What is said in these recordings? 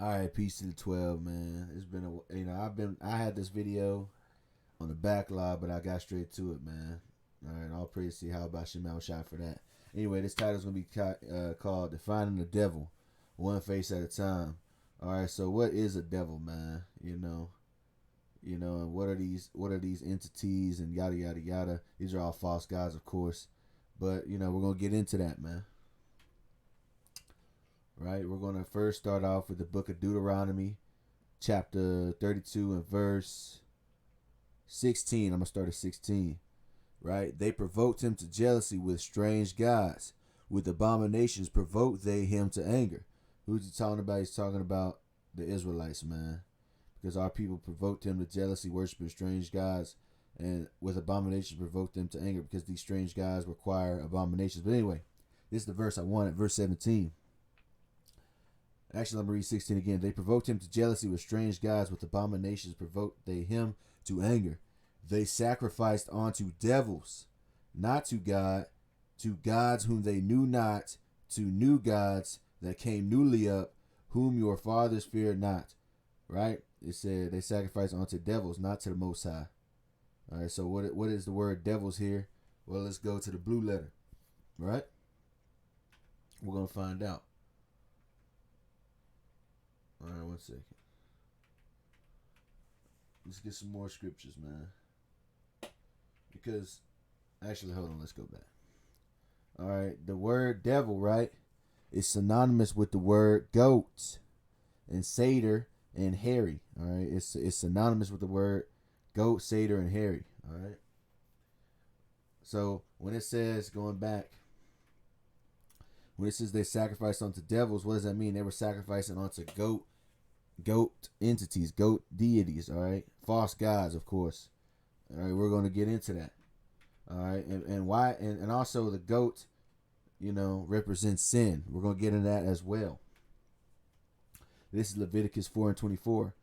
All right, peace to the 12, man. It's been I had this video on the backlog, but I got straight to it, man. All right, all praise to Yahawashi for that. Anyway, this title's gonna be called "Defining the Devil, One Face at a Time." All right, so what is a devil, man? And what are these entities and yada yada yada? These are all false gods, of course, but we're gonna get into that, man. Right, we're gonna first start off with the book of Deuteronomy, chapter 32 and verse 16. I'm gonna start at 16. Right, they provoked him to jealousy with strange gods, with abominations provoked they him to anger. Who's he talking about? He's talking about the Israelites, man, because our people provoked him to jealousy, worshiping strange gods, and with abominations provoked them to anger, because these strange gods require abominations. But anyway, this is the verse I wanted, verse 17. Actually, I'm going to read 16 again. They provoked him to jealousy with strange gods, with abominations provoked they him to anger. They sacrificed unto devils, not to God, to gods whom they knew not, to new gods that came newly up, whom your fathers feared not. Right? It said they sacrificed unto devils, not to the Most High. All right, so what is the word devils here? Well, let's go to the blue letter. Right? We're going to find out. All right, 1 second. Let's get some more scriptures, man. Because, actually, hold on. Let's go back. All right, the word devil, right, is synonymous with the word goat and satyr and hairy. All right, it's synonymous with the word goat, satyr, and hairy. All right. So when it says going back, when it says they sacrificed unto devils, what does that mean? They were sacrificing unto goat entities, goat deities, all right? False gods, of course. All right, we're going to get into that. All right, and why, and also the goat, represents sin. We're going to get into that as well. This is Leviticus 4 and 24.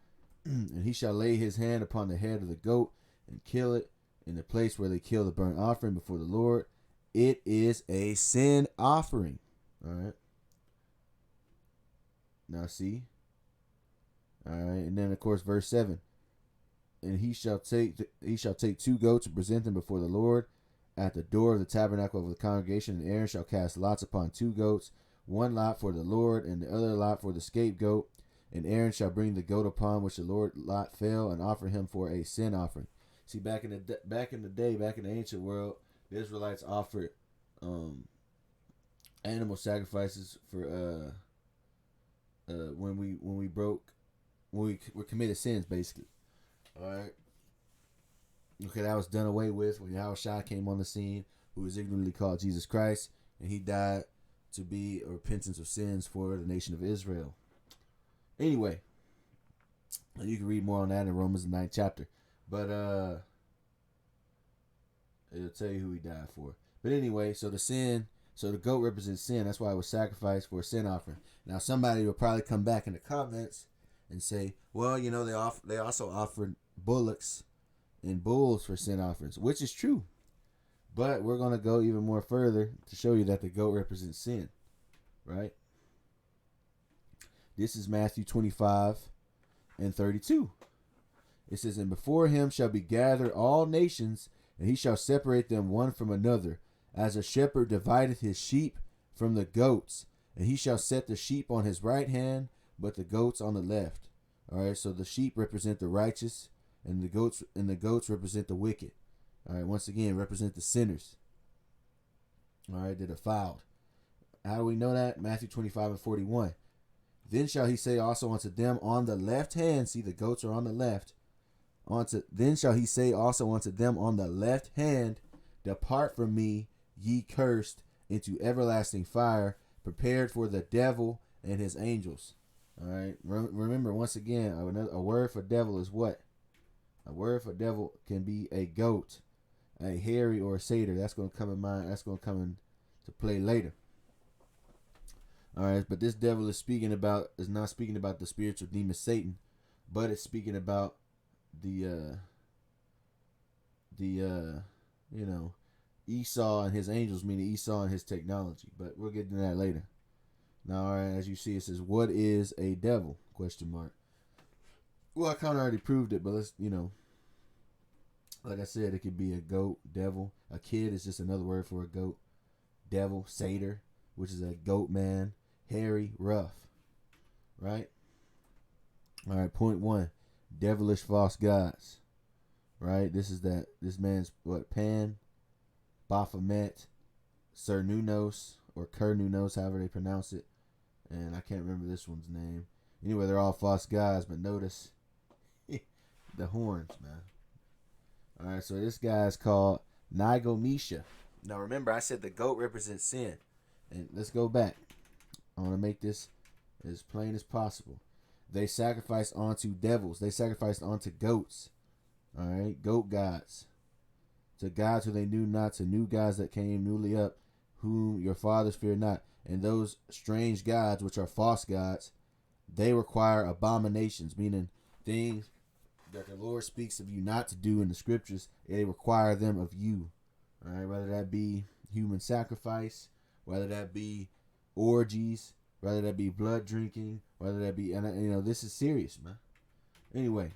And he shall lay his hand upon the head of the goat and kill it in the place where they kill the burnt offering before the Lord. It is a sin offering. All right. Now see. All right, and then of course verse 7. And he shall take 2 goats and present them before the Lord at the door of the tabernacle of the congregation. And Aaron shall cast lots upon 2 goats, one lot for the Lord, and the other lot for the scapegoat. And Aaron shall bring the goat upon which the Lord lot fell, and offer him for a sin offering. See, back in the ancient world, the Israelites offered animal sacrifices for when we committed sins, basically. All right. Okay, that was done away with when Yahawashi came on the scene, who was ignorantly called Jesus Christ, and he died to be a repentance of sins for the nation of Israel. Anyway, you can read more on that in Romans 9th chapter, but it'll tell you who he died for. But anyway, so the goat represents sin. That's why it was sacrificed for a sin offering. Now somebody will probably come back in the comments and say, well, they also offered bullocks and bulls for sin offerings, which is true. But we're going to go even more further to show you that the goat represents sin, right? This is Matthew 25 and 32. It says, and before him shall be gathered all nations, and he shall separate them one from another, as a shepherd divideth his sheep from the goats. And he shall set the sheep on his right hand, but the goats on the left. All right, so the sheep represent the righteous, and the goats represent the wicked. All right, once again, represent the sinners. All right, the defiled. How do we know that? Matthew 25 and 41. Then shall he say also unto them on the left hand, see, the goats are on the left. Then shall he say also unto them on the left hand, depart from me, ye cursed, into everlasting fire, prepared for the devil and his angels. All right. Remember, once again, a word for devil is what? A word for devil can be a goat, a hairy, or a satyr. That's going to come in mind. That's going to come into play later. All right. But this devil is not speaking about the spiritual demon Satan, but it's speaking about the Esau and his angels, meaning Esau and his technology. But we'll get to that later. Now, all right, as you see, it says, "What is a devil?" Question mark. Well, I kind of already proved it, but let's, like I said, it could be a goat, devil. A kid is just another word for a goat. Devil, satyr, which is a goat man. Hairy, rough. Right? All right, point one. Devilish false gods. Right? This man's, Pan, Baphomet, Cernunnos, or Kernunos, however they pronounce it. And I can't remember this one's name. Anyway, they're all false gods, but notice the horns, man. All right, so this guy is called Nigomesha. Now remember, I said the goat represents sin. And let's go back. I want to make this as plain as possible. They sacrificed onto devils. They sacrificed onto goats. All right, goat gods. To gods who they knew not, to new gods that came newly up, whom your fathers feared not. And those strange gods, which are false gods, they require abominations, meaning things that the Lord speaks of you not to do in the scriptures. They require them of you. All right, whether that be human sacrifice, whether that be orgies, whether that be blood drinking, whether that be, and this is serious, man. Anyway,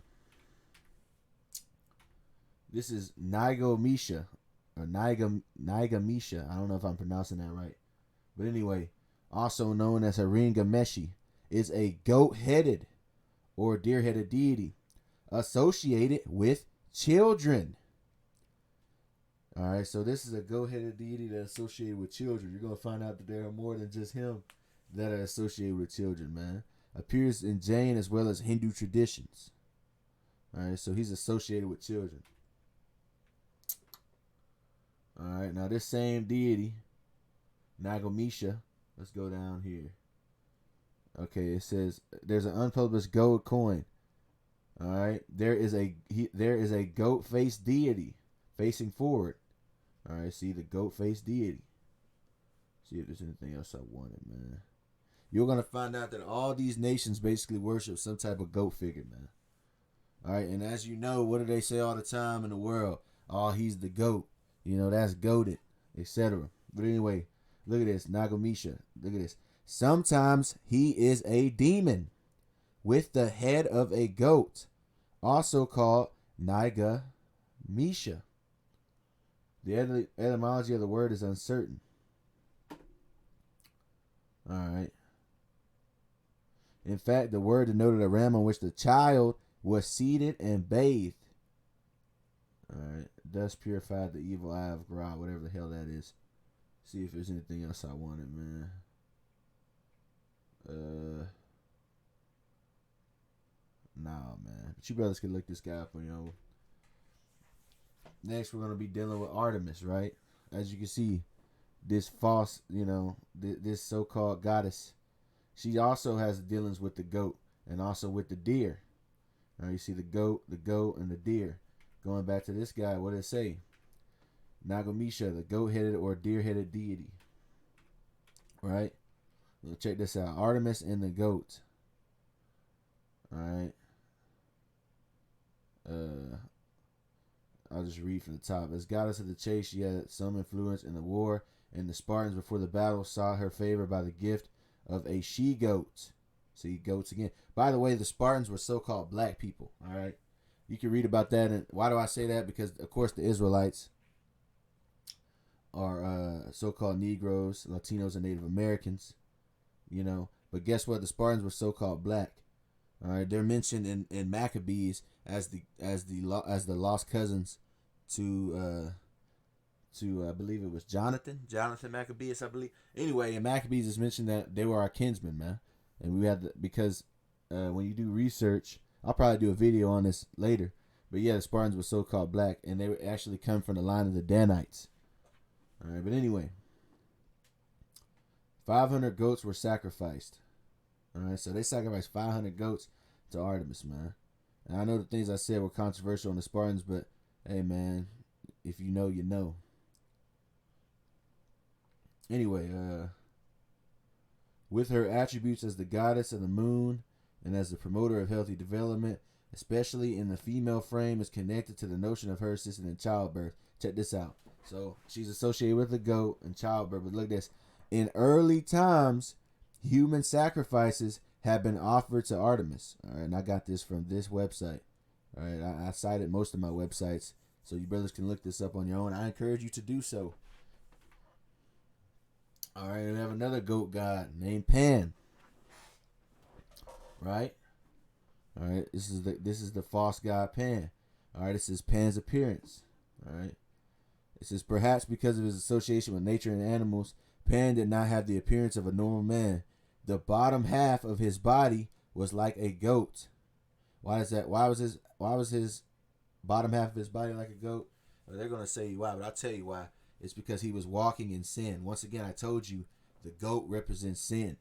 this is Nigomesha, or Nigomesha. I don't know if I'm pronouncing that right. But anyway, also known as Haringameshi, is a goat-headed or deer-headed deity associated with children. All right, so this is a goat-headed deity that's associated with children. You're going to find out that there are more than just him that are associated with children, man. Appears in Jain as well as Hindu traditions. All right, so he's associated with children. All right, now this same deity, Nagomesha, let's go down here. Okay, it says there's an unpublished gold coin. All right, there is a goat-faced deity facing forward. All right, see the goat-faced deity. See if there's anything else I wanted, man. You're gonna find out that all these nations basically worship some type of goat figure, man. All right, and as you know, what do they say all the time in the world? Oh, he's the goat. That's goated, etc. But anyway, look at this, Nagomesha. Look at this. Sometimes he is a demon with the head of a goat, also called Nigomesha. The etymology of the word is uncertain. All right. In fact, the word denoted a ram on which the child was seated and bathed. All right. Thus purified the evil eye of Gra, whatever the hell that is. See if there's anything else I wanted, man. Nah, man. But you brothers can look this guy up on your own. Next, we're going to be dealing with Artemis, right? As you can see, this false, this so-called goddess, she also has dealings with the goat and also with the deer. Now you see the goat, and the deer. Going back to this guy, what did it say? Nagomesha, the goat-headed or deer-headed deity. Right? Well, check this out. Artemis and the goat. All right. I'll just read from the top. As goddess of the chase, she had some influence in the war, and the Spartans before the battle saw her favor by the gift of a she-goat. See, goats again. By the way, the Spartans were so-called black people. All right. You can read about that. And why do I say that? Because, of course, the Israelites are so-called Negroes, Latinos, and Native Americans. But guess what? The Spartans were so-called black. All right, they're mentioned in Maccabees as the lost cousins to I believe it was Jonathan Maccabeus, I believe. Anyway, in Maccabees it's mentioned that they were our kinsmen, man, and we had because when you do research, I'll probably do a video on this later. But yeah, the Spartans were so-called black, and they actually come from the line of the Danites. All right, but anyway, 500 goats were sacrificed. All right, so they sacrificed 500 goats to Artemis, man. And I know the things I said were controversial on the Spartans, but hey, man, if you know, you know. Anyway, with her attributes as the goddess of the moon and as the promoter of healthy development, especially in the female frame, is connected to the notion of her assisting in childbirth. Check this out. So she's associated with the goat and childbirth, but look at this. In early times, human sacrifices have been offered to Artemis. All right, and I got this from this website. All right, I cited most of my websites, so you brothers can look this up on your own. I encourage you to do so. All right, we have another goat god named Pan. Right. All right, this is the false god Pan. All right, this is Pan's appearance. All right, this is perhaps because of his association with nature and animals. Pan did not have the appearance of a normal man. The bottom half of his body was like a goat. Why is that? Why was his bottom half of his body like a goat? Well, they're gonna say why, but I'll tell you why. It's because he was walking in sin. Once again, I told you the goat represents sin.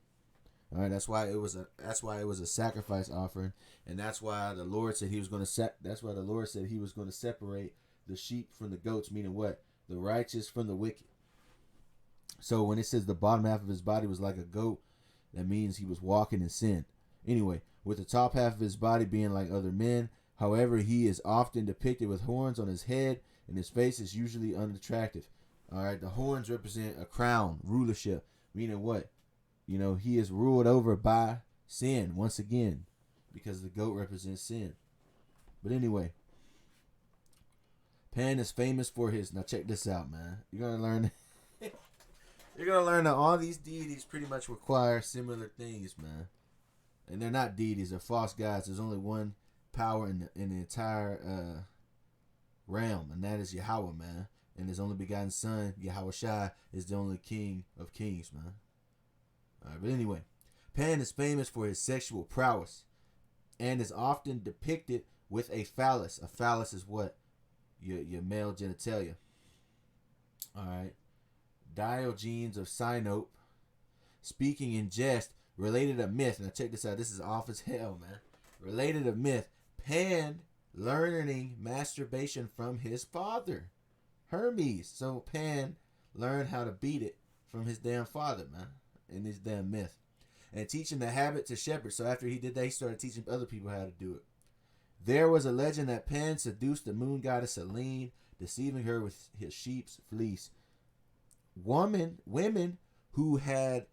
All right, that's why it was a sacrifice offering, and that's why the Lord said he was going to separate the sheep from the goats, meaning what? The righteous from the wicked. So when it says the bottom half of his body was like a goat, that means he was walking in sin. Anyway, with the top half of his body being like other men, however, he is often depicted with horns on his head, and his face is usually unattractive. All right, the horns represent a crown, rulership, meaning what? You know, he is ruled over by sin once again, because the goat represents sin. But anyway, Pan is famous for his. Now check this out, man. You're gonna learn. You're gonna learn that all these deities pretty much require similar things, man. And they're not deities; they're false gods. There's only one power in the entire realm, and that is Yahawah, man. And his only begotten son, Yahawashi, is the only king of kings, man. All right, but anyway, Pan is famous for his sexual prowess and is often depicted with a phallus. A phallus is what? Your male genitalia. All right. Diogenes of Sinope, speaking in jest, related a myth. Now check this out. This is off as hell, man. Related a myth. Pan learning masturbation from his father, Hermes. So Pan learned how to beat it from his damn father, man. In this damn myth, and teaching the habit to shepherds. So after he did that, he started teaching other people how to do it. There was a legend that Pan seduced the moon goddess Selene, deceiving her with his sheep's fleece. Women who had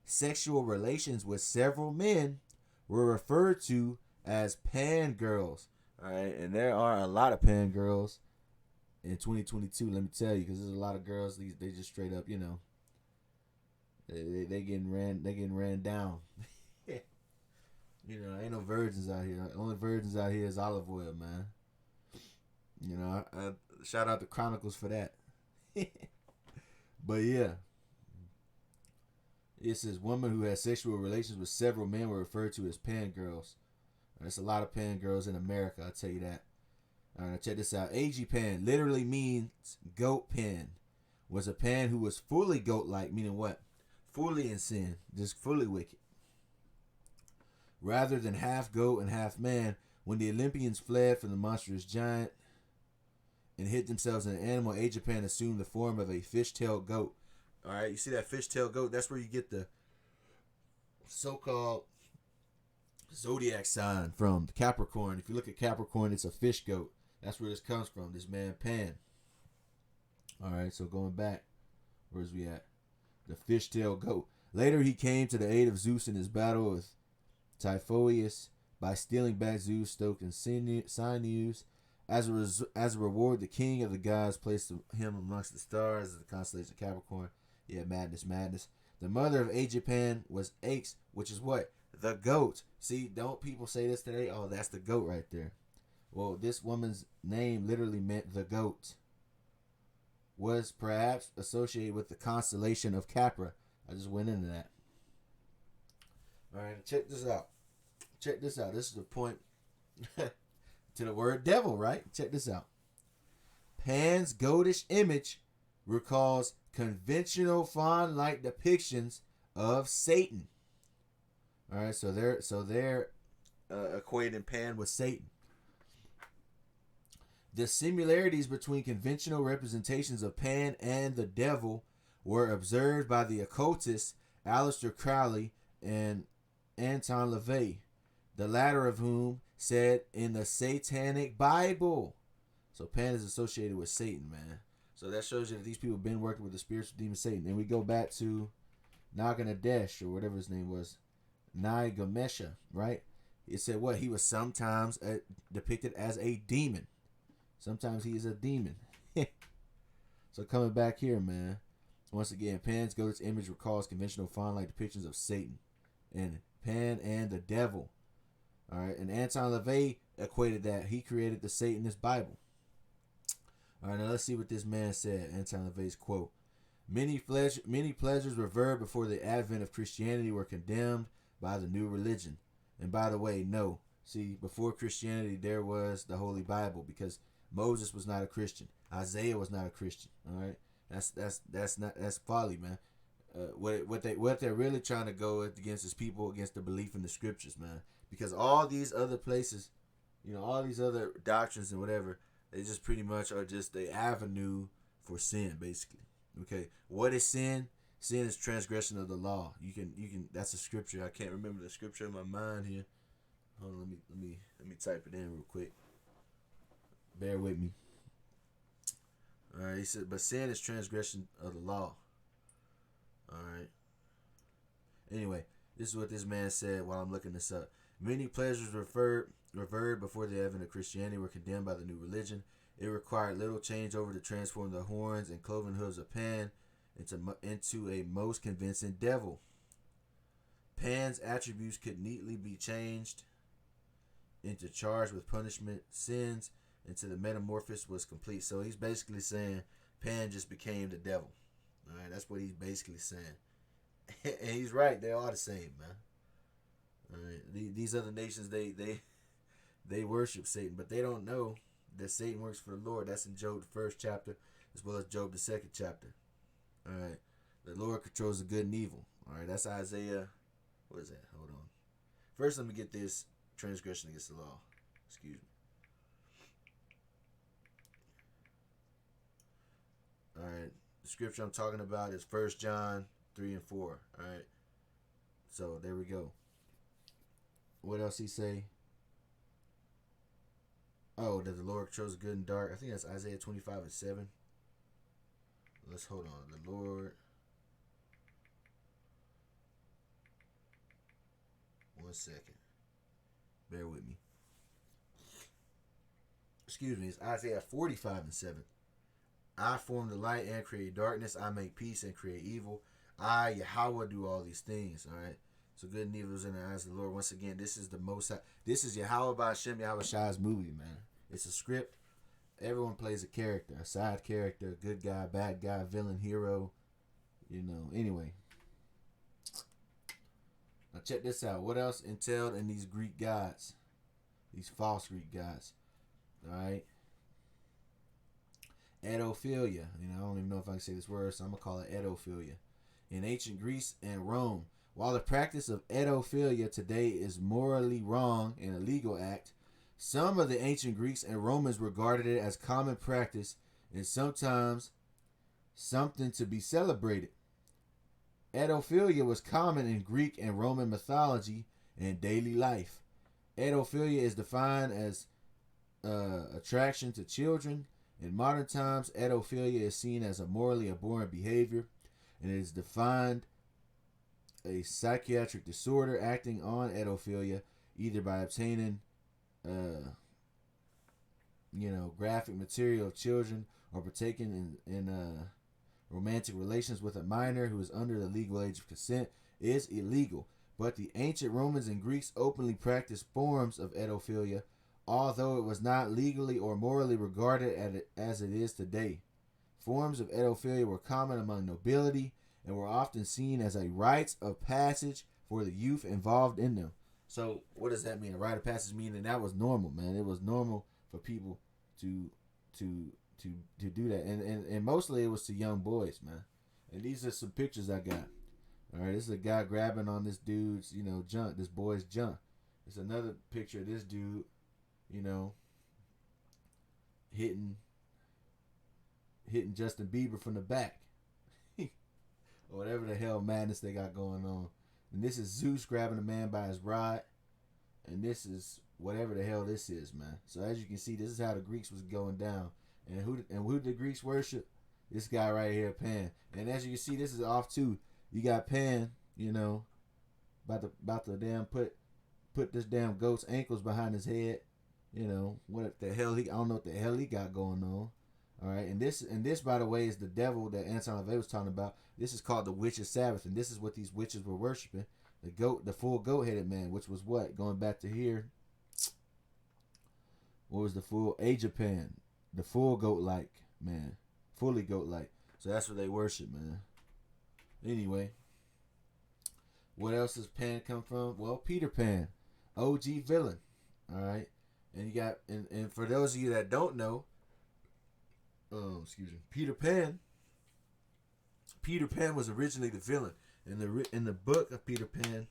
sexual relations with several men were referred to as Pan girls. All right, and there are a lot of Pan girls in 2022. Let me tell you, because there's a lot of girls. They just straight up, you know. They getting ran down. You know, ain't no virgins out here. The only virgins out here is olive oil, man. You know, I shout out to Chronicles for that. But yeah, it says women who had sexual relations with several men were referred to as Pan girls. There's a lot of Pan girls in America, I'll tell you that. All right, check this out. A.G. Pan literally means goat Pan. Was a Pan who was fully goat-like, meaning what? Fully in sin, just fully wicked. Rather than half goat and half man, when the Olympians fled from the monstrous giant and hid themselves in an animal, Japan assumed the form of a fish-tailed goat. All right, you see that fish-tailed goat? That's where you get the so-called zodiac sign from, the Capricorn. If you look at Capricorn, it's a fish goat. That's where this comes from, this man Pan. All right, so going back, where's we at? The fish-tailed goat. Later, he came to the aid of Zeus in his battle with Typhoeus by stealing back Zeus' stolen sinews. As a reward, the king of the gods placed him amongst the stars of the constellation of Capricorn. Yeah, madness. The mother of Japan was Aix, which is what? The goat. See, don't people say this today? Oh, that's the goat right there. Well, this woman's name literally meant the goat. Was perhaps associated with the constellation of Capra. I just went into that. All right, check this out. This is the point to the word devil, right? Check this out. Pan's goatish image recalls conventional faun-like depictions of Satan. All right, so they're equating Pan with Satan. The similarities between conventional representations of Pan and the devil were observed by the occultists Aleister Crowley and Anton LaVey, the latter of whom said in the Satanic Bible. So Pan is associated with Satan, man. So that shows you that these people have been working with the spiritual demon Satan. And we go back to Naganadesh, or whatever his name was, Naigamesha, right? It said what? He was sometimes depicted as a demon. Sometimes he is a demon. So coming back here, man. Once again, Pan's goat's image recalls conventional faun-like depictions of Satan and Pan and the devil. All right, and Anton LaVey equated that. He created the Satanist Bible. All right, now let's see what this man said. Anton LaVey's quote: Many pleasures revered before the advent of Christianity were condemned by the new religion. And by the way, no. See, before Christianity, there was the Holy Bible, because Moses was not a Christian. Isaiah was not a Christian. All right, that's folly, man. What they're really trying to go against is people against the belief in the scriptures, man. Because all these other places, all these other doctrines and whatever, they just pretty much are just the avenue for sin, basically. Okay, what is sin? Sin is transgression of the law. You can. That's a scripture. I can't remember the scripture in my mind here. Hold on, let me type it in real quick. Bear with me. All right, he said, but sin is transgression of the law. All right. Anyway, this is what this man said while I'm looking this up. Many pleasures revered before the advent of Christianity were condemned by the new religion. It required little changeover to transform the horns and cloven hooves of Pan into a most convincing devil. Pan's attributes could neatly be changed into charged with punishment sins until the metamorphosis was complete. So he's basically saying Pan just became the devil. All right, that's what he's basically saying. And he's right. They are the same, man. All right, these other nations, they worship Satan, but they don't know that Satan works for the Lord. That's in Job the 1st chapter, as well as Job the 2nd chapter. All right, the Lord controls the good and evil. All right, that's Isaiah. What is that? Hold on. First, let me get this transgression against the law. Excuse me. All right, the scripture I'm talking about is 1 John 3 and 4. All right, so there we go. What else he say? Oh, that the Lord chose good and dark. I think that's Isaiah 25 and 7. Let's hold on. The Lord. One second. Bear with me. Excuse me. It's Isaiah 45 and 7. I form the light and create darkness. I make peace and create evil. I, Yahawah, do all these things. All right. So good and evil is in the eyes of the Lord. Once again, this is the most. This is Yahawah by Hashem Yahawashi's movie, man. It's a script. Everyone plays a character, a side character, good guy, bad guy, villain, hero. Anyway. Now check this out. What else entailed in these Greek gods? These false Greek gods. All right. Edophilia. I don't even know if I can say this word, so I'm going to call it Edophilia. In ancient Greece and Rome, while the practice of edophilia today is morally wrong and a legal act, some of the ancient Greeks and Romans regarded it as common practice and sometimes something to be celebrated. Edophilia was common in Greek and Roman mythology and daily life. Edophilia is defined as attraction to children. In modern times, edophilia is seen as a morally abhorrent behavior, and it is defined a psychiatric disorder acting on edophilia either by obtaining graphic material of children or partaking in romantic relations with a minor who is under the legal age of consent is illegal. But the ancient Romans and Greeks openly practiced forms of edophilia, although it was not legally or morally regarded as it is today. Forms of edophilia were common among nobility and were often seen as a rite of passage for the youth involved in them. So what does that mean? A rite of passage meaning that was normal, man. It was normal for people to do that, and mostly it was to young boys, man. And these are some pictures I got. All right, this is a guy grabbing on this dude's junk, this boy's junk. It's another picture of this dude, hitting Justin Bieber from the back. Or whatever the hell madness they got going on. And this is Zeus grabbing a man by his rod. And this is whatever the hell this is, man. So as you can see, this is how the Greeks was going down. And who did the Greeks worship? This guy right here, Pan. And as you can see, this is off too. You got Pan, you know, about to damn put this damn goat's ankles behind his head. You know, what the hell I don't know what the hell he got going on. All right, and this by the way is the devil that Anton LaVey was talking about. This is called the Witch's Sabbath, and this is what these witches were worshiping. The full goat-headed man, which was what? Going back to here. What was the full Age of Pan? The full goat-like man. Fully goat-like. So that's what they worship, man. Anyway. What else does Pan come from? Well, Peter Pan. OG villain. Alright. And you got and for those of you that don't know, excuse me, Peter Pan was originally the villain. In the book of Peter Pan,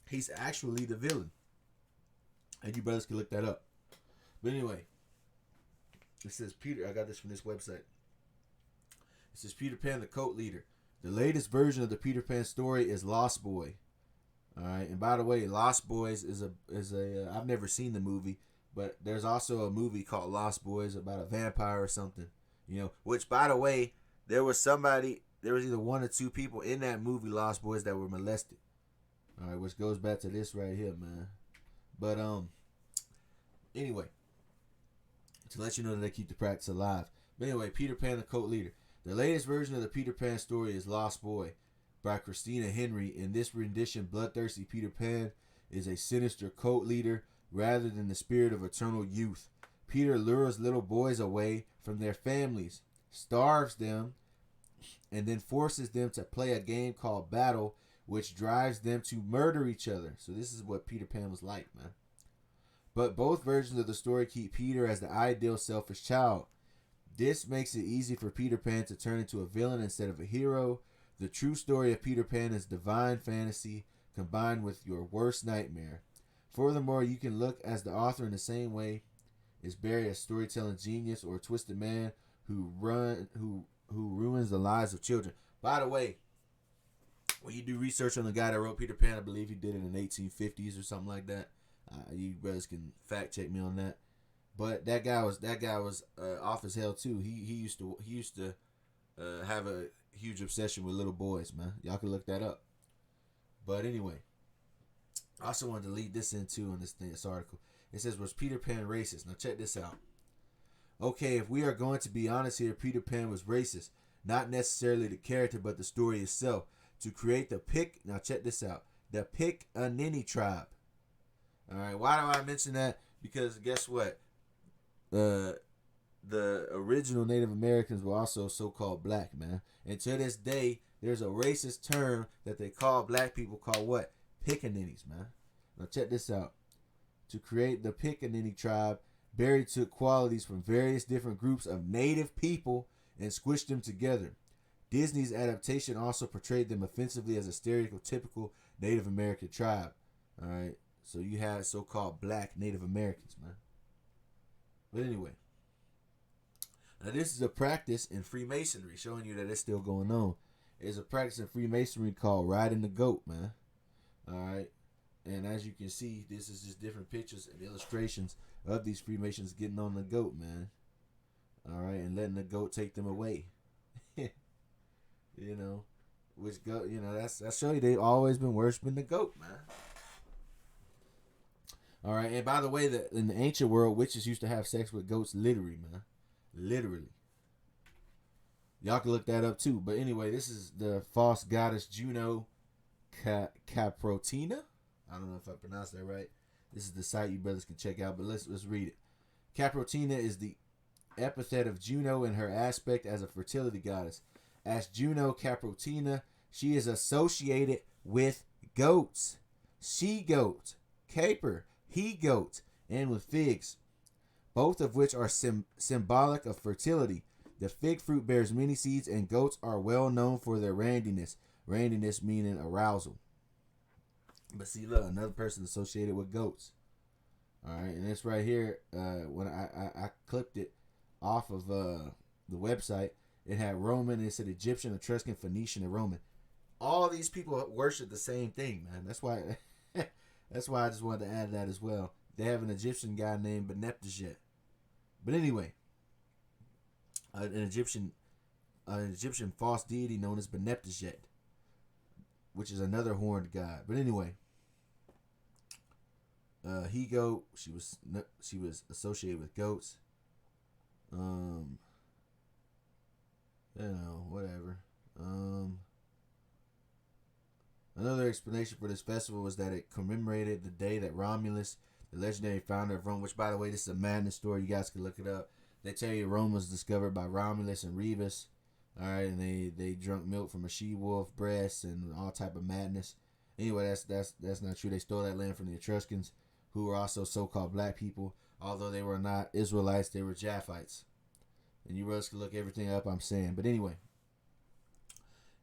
he's actually the villain. And you brothers can look that up. But anyway, it says Peter. I got this from this website. It says Peter Pan, the cult leader. The latest version of the Peter Pan story is Lost Boy. All right, and by the way, Lost Boys is a I've never seen the movie, but there's also a movie called Lost Boys about a vampire or something. You know, which by the way, there was either one or two people in that movie Lost Boys that were molested. All right, which goes back to this right here, man. But anyway, to let you know that they keep the practice alive. But anyway, Peter Pan, the cult leader. The latest version of the Peter Pan story is Lost Boy by Christina Henry. In this rendition, bloodthirsty Peter Pan is a sinister cult leader rather than the spirit of eternal youth. Peter lures little boys away from their families, starves them, and then forces them to play a game called Battle, which drives them to murder each other. So this is what Peter Pan was like, man. But both versions of the story keep Peter as the ideal selfish child. This makes it easy for Peter Pan to turn into a villain instead of a hero. The true story of Peter Pan is divine fantasy combined with your worst nightmare. Furthermore, you can look as the author in the same way is Barry a storytelling genius or a twisted man who ruins the lives of children. By the way, when you do research on the guy that wrote Peter Pan, I believe he did it in the 1850s or something like that. You brothers can fact check me on that. But that guy was off as hell too. He used to have a huge obsession with little boys, man. Y'all can look that up. But anyway, I also wanted to lead this in too in this article. It says, was Peter Pan racist? Now check this out. Okay, if we are going to be honest here, Peter Pan was racist. Not necessarily the character, but the story itself. To create now check this out. The Pickaninny tribe. Alright, why do I mention that? Because guess what? The original Native Americans were also so-called black, man. And to this day, there's a racist term that they call black people called what? Pickaninnies, man. Now check this out. To create the Pickaninny tribe, Barry took qualities from various different groups of native people and squished them together. Disney's adaptation also portrayed them offensively as a stereotypical Native American tribe. Alright, so you had so-called black Native Americans, man. But anyway, now this is a practice in Freemasonry, showing you that it's still going on. There's a practice in Freemasonry called riding the goat, man. Alright, and as you can see, this is just different pictures and illustrations of these Freemasons getting on the goat, man. Alright, and letting the goat take them away. You know, which goat, you know, that's show you they've always been worshiping the goat, man. All right, and by the way, in the ancient world, witches used to have sex with goats, literally, man, literally. Y'all can look that up too. But anyway, this is the false goddess Juno Caprotina. I don't know if I pronounced that right. This is the site you brothers can check out, but let's read it. Caprotina is the epithet of Juno in her aspect as a fertility goddess. As Juno Caprotina, she is associated with goats, she-goat, caper, he-goat, and with figs, both of which are symbolic of fertility. The fig fruit bears many seeds, and goats are well known for their randiness. Randiness meaning arousal. But see, look, another person associated with goats. All right, and it's right here. When I clipped it off of the website, it had Roman, it said Egyptian, Etruscan, Phoenician, and Roman. All these people worship the same thing, man. That's why I just wanted to add that as well. They have an Egyptian guy named Beneptezet. But anyway, an Egyptian false deity known as Beneptezet. which is another horned god. But anyway, he goat. She was associated with goats. Whatever. Another explanation for this festival was that it commemorated the day that Romulus, the legendary founder of Rome, which, by the way, this is a madness story. You guys can look it up. They tell you Rome was discovered by Romulus and Remus. All right, and they drank milk from a she-wolf breast and all type of madness. Anyway, that's not true. They stole that land from the Etruscans, who were also so-called black people. Although they were not Israelites, they were Japhites. And you brothers can look everything up I'm saying. But anyway,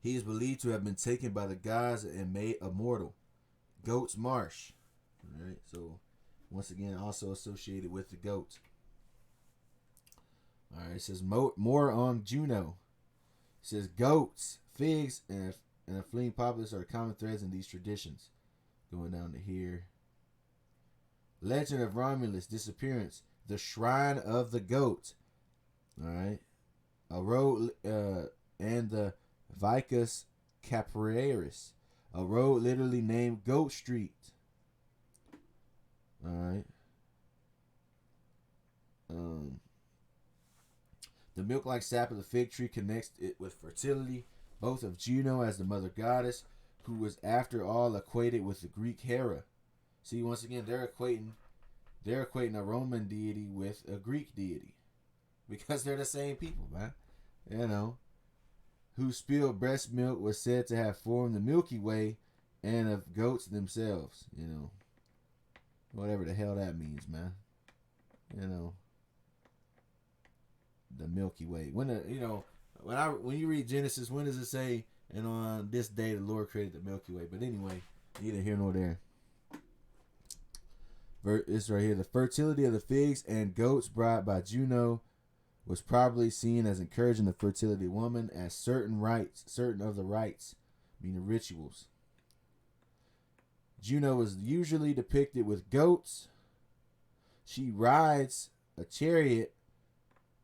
he is believed to have been taken by the gods and made immortal. Goat's Marsh. All right, so once again, also associated with the goat. All right, it says more on Juno. It says goats, figs, and a fleeing populace are the common threads in these traditions. Going down to here. Legend of Romulus' disappearance. The Shrine of the Goat. All right. A road and the Vicus Caprearis. A road literally named Goat Street. All right. The milk-like sap of the fig tree connects it with fertility, both of Juno as the mother goddess, who was after all equated with the Greek Hera. See, once again, they're equating a Roman deity with a Greek deity, because they're the same people, man. You know, who spilled breast milk was said to have formed the Milky Way, and of goats themselves. You know, whatever the hell that means, man. You know. The Milky Way. When you read Genesis, when does it say, and on this day the Lord created the Milky Way? But anyway, neither here nor there. It's right here. The fertility of the figs and goats brought by Juno was probably seen as encouraging the fertility of woman as certain of the rites, meaning rituals. Juno was usually depicted with goats. She rides a chariot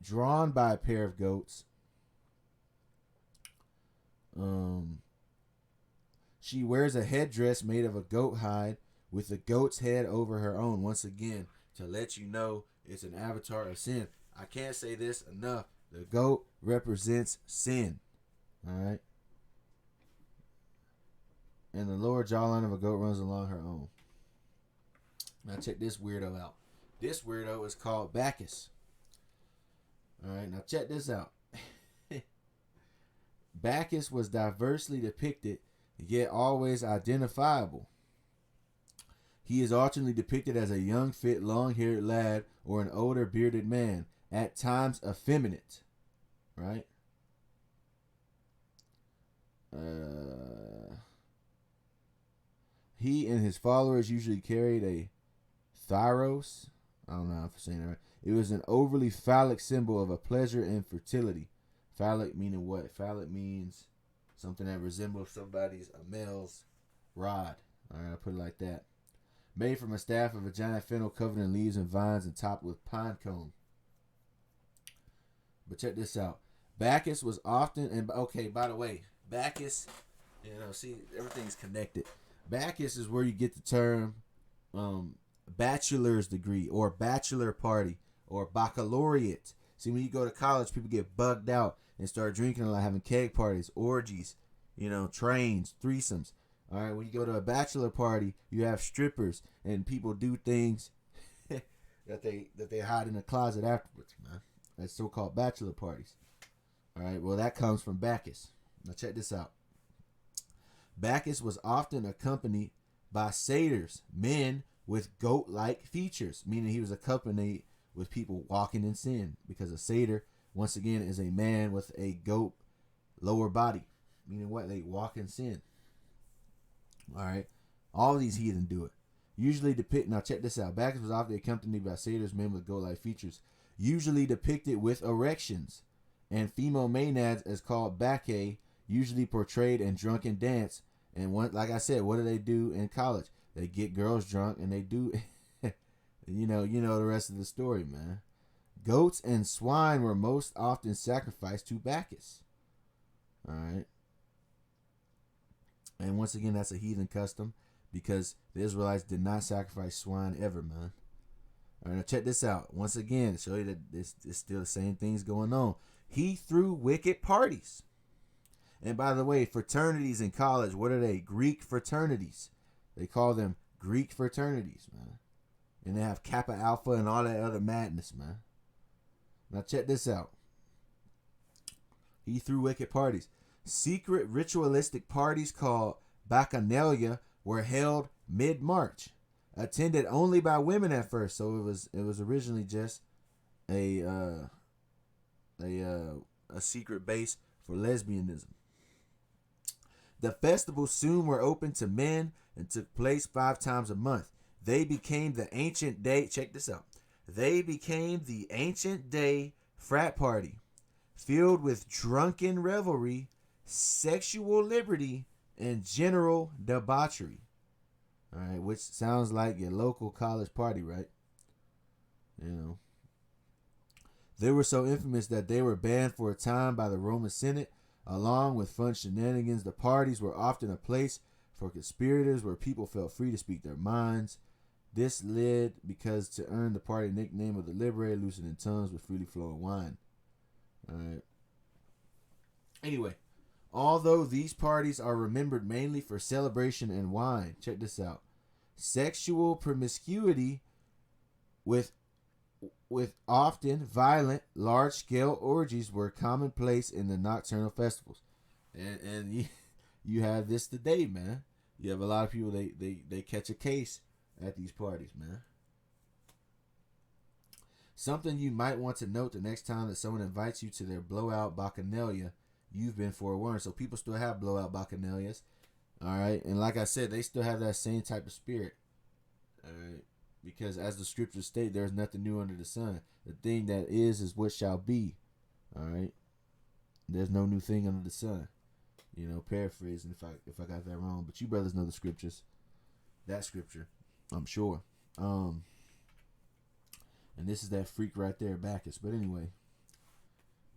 drawn by a pair of goats. She wears a headdress made of a goat hide with a goat's head over her own. Once again, to let you know it's an avatar of sin. I can't say this enough. The goat represents sin. Alright? And the lower jawline of a goat runs along her own. Now check this weirdo out. This weirdo is called Bacchus. Alright, now check this out. Bacchus was diversely depicted, yet always identifiable. He is alternately depicted as a young, fit, long-haired lad or an older, bearded man, at times effeminate. Right? He and his followers usually carried a thyros. I don't know if I'm saying that right. It was an overly phallic symbol of a pleasure and fertility. Phallic meaning what? Phallic means something that resembles a male's rod. Alright, I'll put it like that. Made from a staff of a giant fennel covered in leaves and vines and topped with pine cone. But check this out. Bacchus was often, and okay, by the way, Bacchus, see, everything's connected. Bacchus is where you get the term bachelor's degree or bachelor party or baccalaureate. See, when you go to college, people get bugged out and start drinking a lot, having keg parties, orgies, trains, threesomes. All right, when you go to a bachelor party, you have strippers and people do things that they hide in a closet afterwards, man. That's so-called bachelor parties. All right, well, that comes from Bacchus. Now check this out. Bacchus was often accompanied by satyrs, men with goat-like features, meaning he was accompanied with people walking in sin, because a satyr, once again, is a man with a goat lower body, meaning what? They walk in sin. All right, all these heathen do it. Usually depicted. Now check this out. Bacchus was often accompanied by satyrs, men with goat-like features, usually depicted with erections, and female maenads, as called Bacchae, usually portrayed in drunken dance. And like I said, what do they do in college? They get girls drunk and they do, you know the rest of the story, man. Goats and swine were most often sacrificed to Bacchus. All right. And once again, that's a heathen custom because the Israelites did not sacrifice swine ever, man. All right, now check this out. Once again, show you that it's still the same things going on. He threw wicked parties. And by the way, fraternities in college, what are they? Greek fraternities. They call them Greek fraternities, man. And they have Kappa Alpha and all that other madness, man. Now check this out. He threw wicked parties. Secret ritualistic parties called Bacchanalia were held mid-March, attended only by women at first. So it was originally just a secret base for lesbianism. The festivals soon were open to men and took place 5 times a month. They became the ancient day. Check this out. They became the ancient day frat party, filled with drunken revelry, sexual liberty, and general debauchery. All right, which sounds like your local college party, right? You know. They were so infamous that they were banned for a time by the Roman Senate. Along with fun shenanigans, the parties were often a place for conspirators where people felt free to speak their minds. This led because to earn the party nickname of the liberated, loosening tongues with freely flowing wine. All right. Anyway, although these parties are remembered mainly for celebration and wine, check this out. Sexual promiscuity with often violent, large-scale orgies were commonplace in the nocturnal festivals. And you have this today, man. You have a lot of people, they catch a case at these parties, man. Something you might want to note the next time that someone invites you to their blowout bacchanalia, you've been forewarned. So people still have blowout bacchanalias. All right. And like I said, they still have that same type of spirit. All right. Because as the scriptures state, there's nothing new under the sun. The thing that is what shall be. All right. There's no new thing under the sun. You know, paraphrasing if I got that wrong. But you brothers know the scriptures. That scripture, I'm sure. And this is that freak right there, Bacchus. But anyway,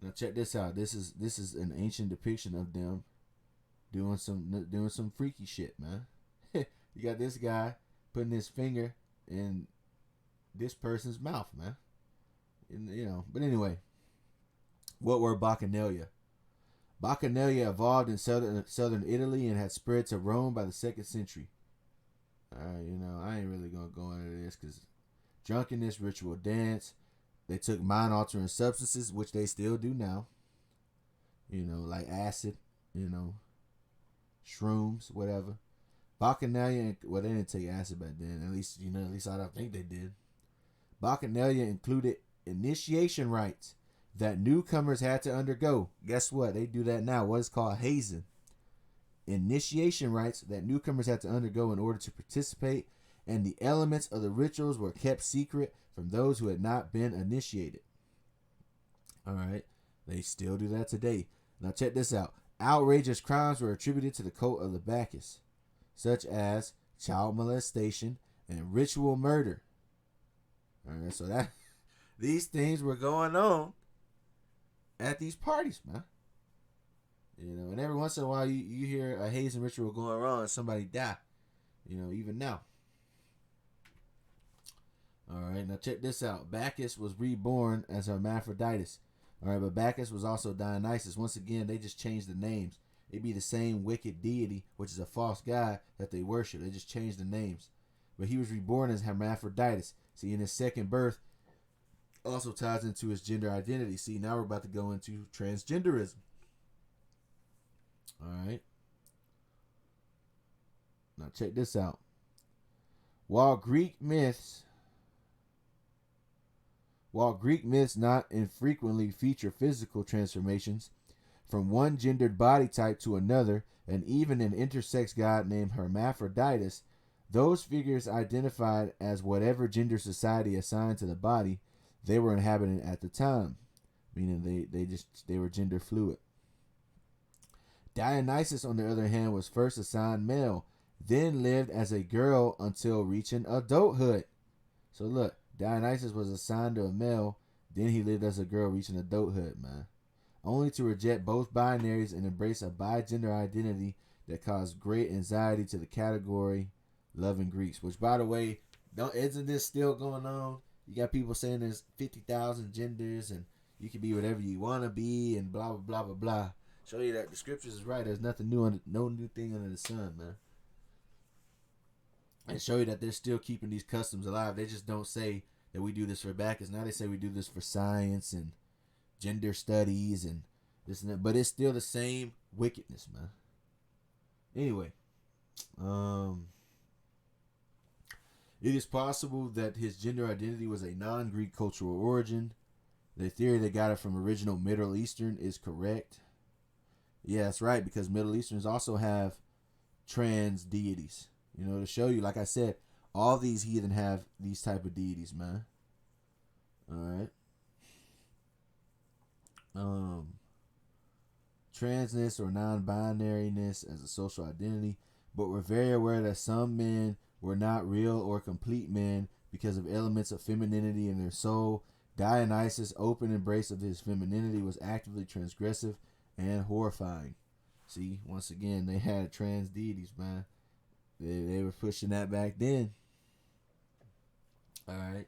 now check this out. This is an ancient depiction of them doing some freaky shit, man. You got this guy putting his finger in this person's mouth, man. And, you know, but anyway, what were Bacchanalia? Bacchanalia evolved in southern Italy and had spread to Rome by the 2nd century. You know, I ain't really gonna go into this because drunkenness, ritual dance. They took mind-altering substances, which they still do now. You know, like acid, you know, shrooms, whatever. Bacchanalia, well, they didn't take acid back then. At least I don't think they did. Bacchanalia included initiation rites that newcomers had to undergo. Guess what? They do that now. What is called hazing. Initiation rites that newcomers had to undergo in order to participate, and the elements of the rituals were kept secret from those who had not been initiated. All right. They still do that today. Now check this out. Outrageous crimes were attributed to the cult of the Bacchus, such as child molestation and ritual murder. All right, so that these things were going on at these parties, man. You know, and every once in a while you hear a hazing ritual going wrong and somebody die. You know, even now. All right, now check this out. Bacchus was reborn as Hermaphroditus. All right, but Bacchus was also Dionysus. Once again, they just changed the names. It'd be the same wicked deity, which is a false god that they worship. They just changed the names. But he was reborn as Hermaphroditus. See, in his second birth also ties into his gender identity. See, now we're about to go into transgenderism. All right. Now check this out. While Greek myths not infrequently feature physical transformations from one gendered body type to another, and even an intersex god named Hermaphroditus, those figures identified as whatever gender society assigned to the body they were inhabiting at the time, meaning they were gender fluid. Dionysus, on the other hand, was first assigned male, then lived as a girl until reaching adulthood. So look, Dionysus was assigned to a male, then he lived as a girl reaching adulthood, man. Only to reject both binaries and embrace a bigender identity that caused great anxiety to the category loving Greeks. Which, by the way, isn't this still going on? You got people saying there's 50,000 genders and you can be whatever you want to be and blah, blah, blah, blah, blah. Show you that the scriptures is right. There's nothing new, no new thing under the sun, man. And show you that they're still keeping these customs alive. They just don't say that we do this for Bacchus. Now they say we do this for science and gender studies and this and that. But it's still the same wickedness, man. Anyway, it is possible that his gender identity was a non-Greek cultural origin. The theory that got it from original Middle Eastern is correct. Yeah, that's right, because Middle Easterns also have trans deities. You know, to show you, like I said, all these heathen have these type of deities, man. Alright. Transness or non-binariness as a social identity, but we're very aware that some men were not real or complete men because of elements of femininity in their soul. Dionysus' open embrace of his femininity was actively transgressive and horrifying. See, once again, they had trans deities, man. They were pushing that back then. Alright.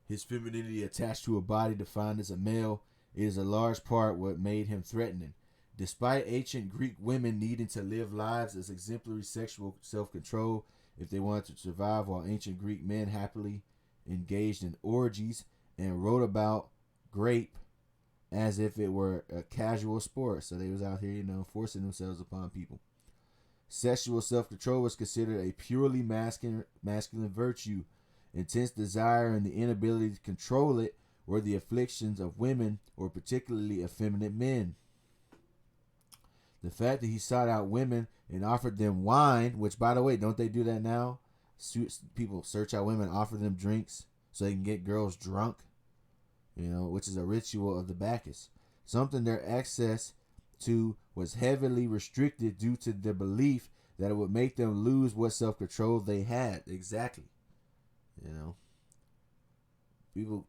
His femininity attached to a body defined as a male is a large part what made him threatening. Despite ancient Greek women needing to live lives as exemplary sexual self-control if they wanted to survive, while ancient Greek men happily engaged in orgies and wrote about grape as if it were a casual sport. So they was out here, forcing themselves upon people. Sexual self-control was considered a purely masculine virtue. Intense desire and the inability to control it were the afflictions of women, or particularly effeminate men. The fact that he sought out women and offered them wine, which, by the way, don't they do that now? People search out women, offer them drinks so they can get girls drunk, which is a ritual of the Bacchus. Something their access to was heavily restricted due to the belief that it would make them lose what self-control they had. Exactly.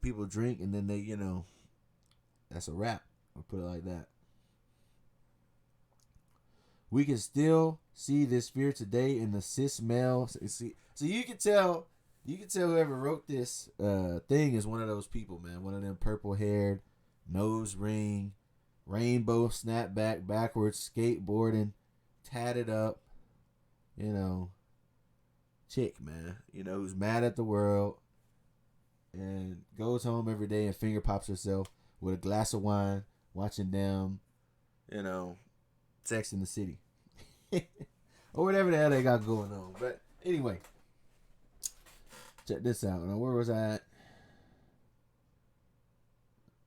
People drink and then they, that's a wrap. I'll put it like that. We can still see this spirit today in the cis male. So you can tell whoever wrote this thing is one of those people, man. One of them purple-haired, nose ring, rainbow snapback, backwards, skateboarding, tatted up, chick, man. Who's mad at the world and goes home every day and finger pops herself with a glass of wine, watching them, Sex in the City. Or whatever the hell they got going on. But anyway, check this out. Now, where was I at?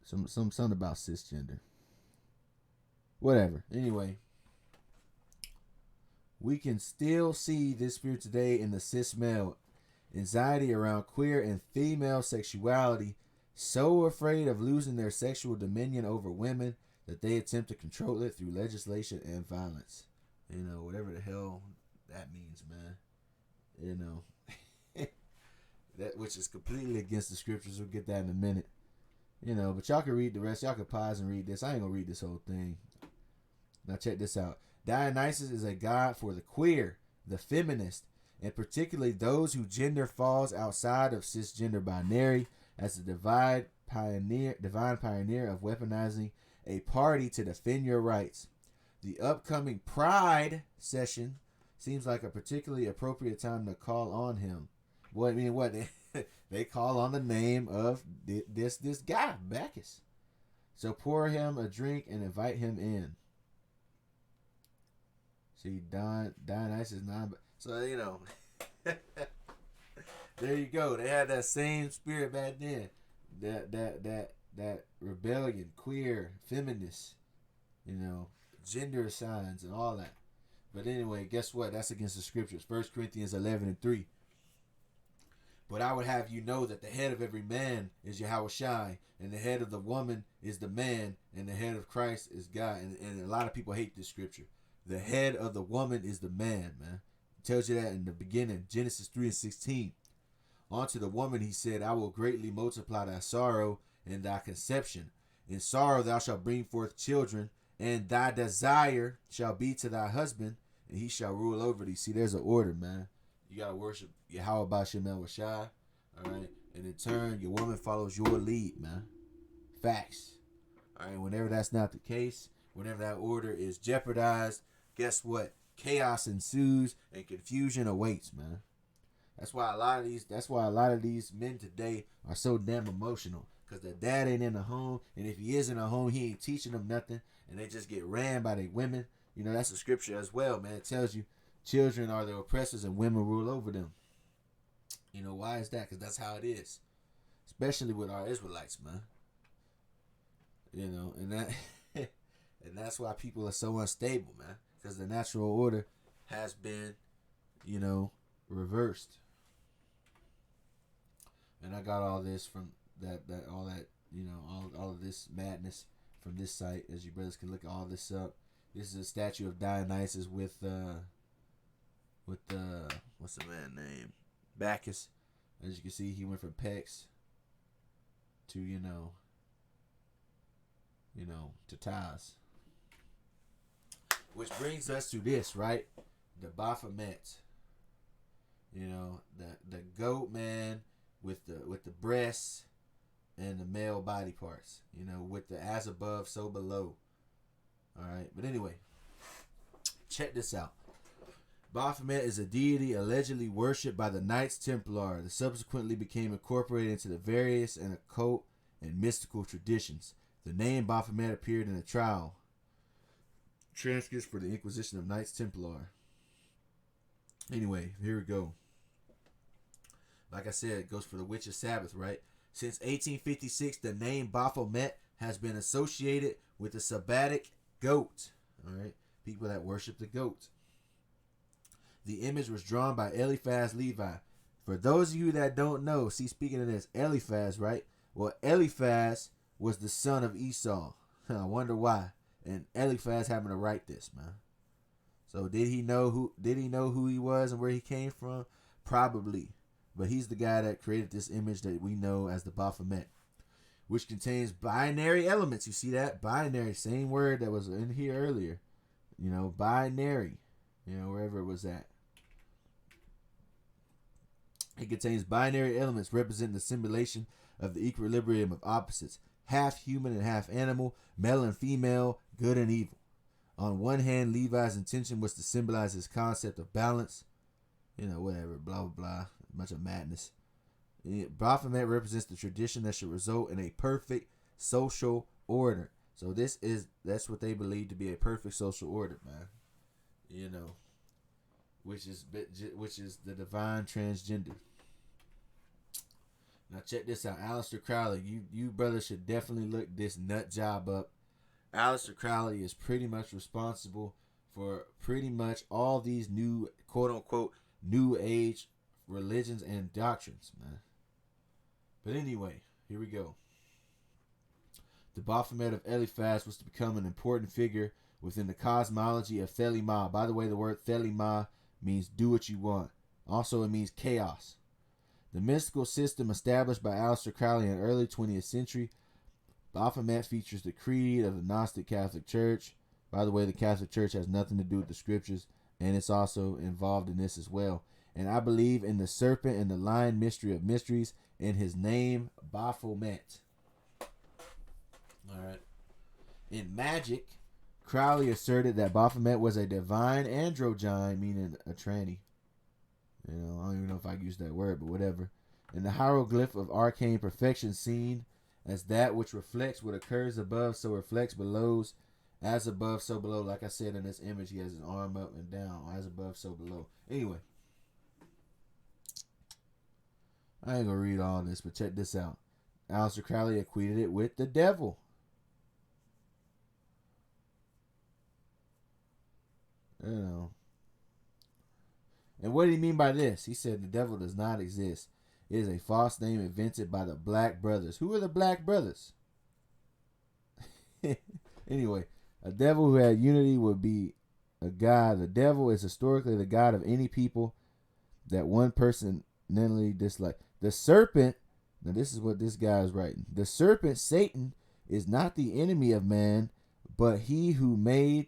Something about cisgender. Whatever. Anyway, we can still see this spirit today in the cis male. Anxiety around queer and female sexuality, so afraid of losing their sexual dominion over women that they attempt to control it through legislation and violence. Whatever the hell that means, man. That which is completely against the scriptures. We'll get that in a minute. But y'all can read the rest. Y'all can pause and read this. I ain't gonna read this whole thing. Now check this out. Dionysus is a god for the queer, the feminist, and particularly those whose gender falls outside of cisgender binary, as the divine pioneer of weaponizing a party to defend your rights. The upcoming Pride session seems like a particularly appropriate time to call on him. What they call on the name of this guy, Bacchus. So pour him a drink and invite him in. See, Dionysus so there you go. They had that same spirit back then. That rebellion, queer, feminist, gender signs and all that. But anyway, guess what? That's against the scriptures. 1 Corinthians 11:3. But I would have you know that the head of every man is Yahawashi, and the head of the woman is the man, and the head of Christ is God. And a lot of people hate this scripture. The head of the woman is the man, man. It tells you that in the beginning, Genesis 3:16. Unto the woman he said, I will greatly multiply thy sorrow and thy conception. In sorrow thou shalt bring forth children, And thy desire shall be to thy husband, and he shall rule over thee. See, there's an order, man. You gotta worship Yahawah Yahawashi. All right, and in turn, your woman follows your lead, man. Facts. All right. Whenever that's not the case, whenever that order is jeopardized, guess what? Chaos ensues and confusion awaits, man. That's why a lot of these men today are so damn emotional, because their dad ain't in the home, and if he is in the home, he ain't teaching them nothing, and they just get ran by their women. You know, that's a scripture as well, man. It tells you children are the oppressors and women rule over them. You know, why is that? Because that's how it is, especially with our Israelites, man. You know, and that and that's why people are so unstable, man, because the natural order has been, you know, reversed. And I got all this from all of this madness from this site. As you brothers can look all this up. This is a statue of Dionysus with what's the man name? Bacchus. As you can see, he went from Pecs to to Taz. Which brings us to this, right? The Baphomet. You know, the goat man with the breasts and the male body parts. You know, with the as above, so below. Alright, but anyway, check this out. Baphomet is a deity allegedly worshipped by the Knights Templar that subsequently became incorporated into the various and occult and mystical traditions. The name Baphomet appeared in a trial transcripts for the Inquisition of Knights Templar. Anyway, here we go. Like I said, it goes for the Witch of Sabbath, right? Since 1856, the name Baphomet has been associated with the Sabbatic goat. All right, people that worship the goat. The image was drawn by Eliphaz Levi. For those of you that don't know, see, speaking of this, Eliphaz, right? Well, Eliphaz was the son of Esau. I wonder why. And Eliphaz happened to write this, man. So did he know who he was and where he came from? Probably. But he's the guy that created this image that we know as the Baphomet, which contains binary elements. You see that? Binary, same word that was in here earlier. You know, binary. You know, wherever it was at. It contains binary elements representing the simulation of the equilibrium of opposites. Half human and half animal, male and female, good and evil. On one hand, Levi's intention was to symbolize his concept of balance. You know, whatever, blah, blah, blah. A bunch of madness. Baphomet represents the tradition that should result in a perfect social order. So that's what they believe to be a perfect social order, man. You know, which is the divine transgender. Now check this out, Aleister Crowley. You brothers should definitely look this nut job up. Aleister Crowley is pretty much responsible for pretty much all these new quote unquote new age religions and doctrines, man. But anyway, here we go. The Baphomet of Eliphaz was to become an important figure within the cosmology of Thelema. By the way, the word Thelema means do what you want. Also, it means chaos. The mystical system established by Aleister Crowley in the early 20th century, Baphomet features the creed of the Gnostic Catholic Church. By the way, the Catholic Church has nothing to do with the scriptures, and it's also involved in this as well. And I believe in the serpent and the lion mystery of mysteries, in his name, Baphomet. All right. In magic, Crowley asserted that Baphomet was a divine androgyne, meaning a tranny. You know, I don't even know if I used that word, but whatever. In the hieroglyph of arcane perfection, seen as that which reflects what occurs above, so reflects below, as above, so below. Like I said in this image, he has his arm up and down, as above, so below. Anyway, I ain't gonna read all this, but check this out. Aleister Crowley equated it with the devil. You know. And what did he mean by this? He said the devil does not exist. It is a false name invented by the Black Brothers. Who are the Black Brothers? Anyway, a devil who had unity would be a god. The devil is historically the god of any people that one person mentally dislikes. The serpent, now this is what this guy is writing. The serpent, Satan, is not the enemy of man, but he who made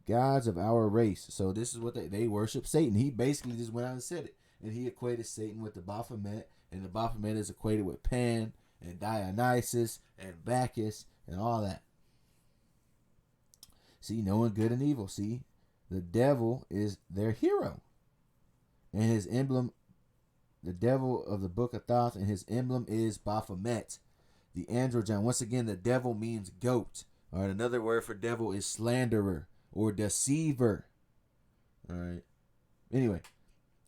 gods of our race. So this is what they worship Satan. He basically just went out and said it. And he equated Satan with the Baphomet. And the Baphomet is equated with Pan and Dionysus and Bacchus and all that. See, knowing good and evil. See, the devil is their hero. And his emblem, the devil of the book of Thoth, and his emblem is Baphomet, the androgyne. Once again, the devil means goat. All right, another word for devil is slanderer or deceiver. All right. Anyway,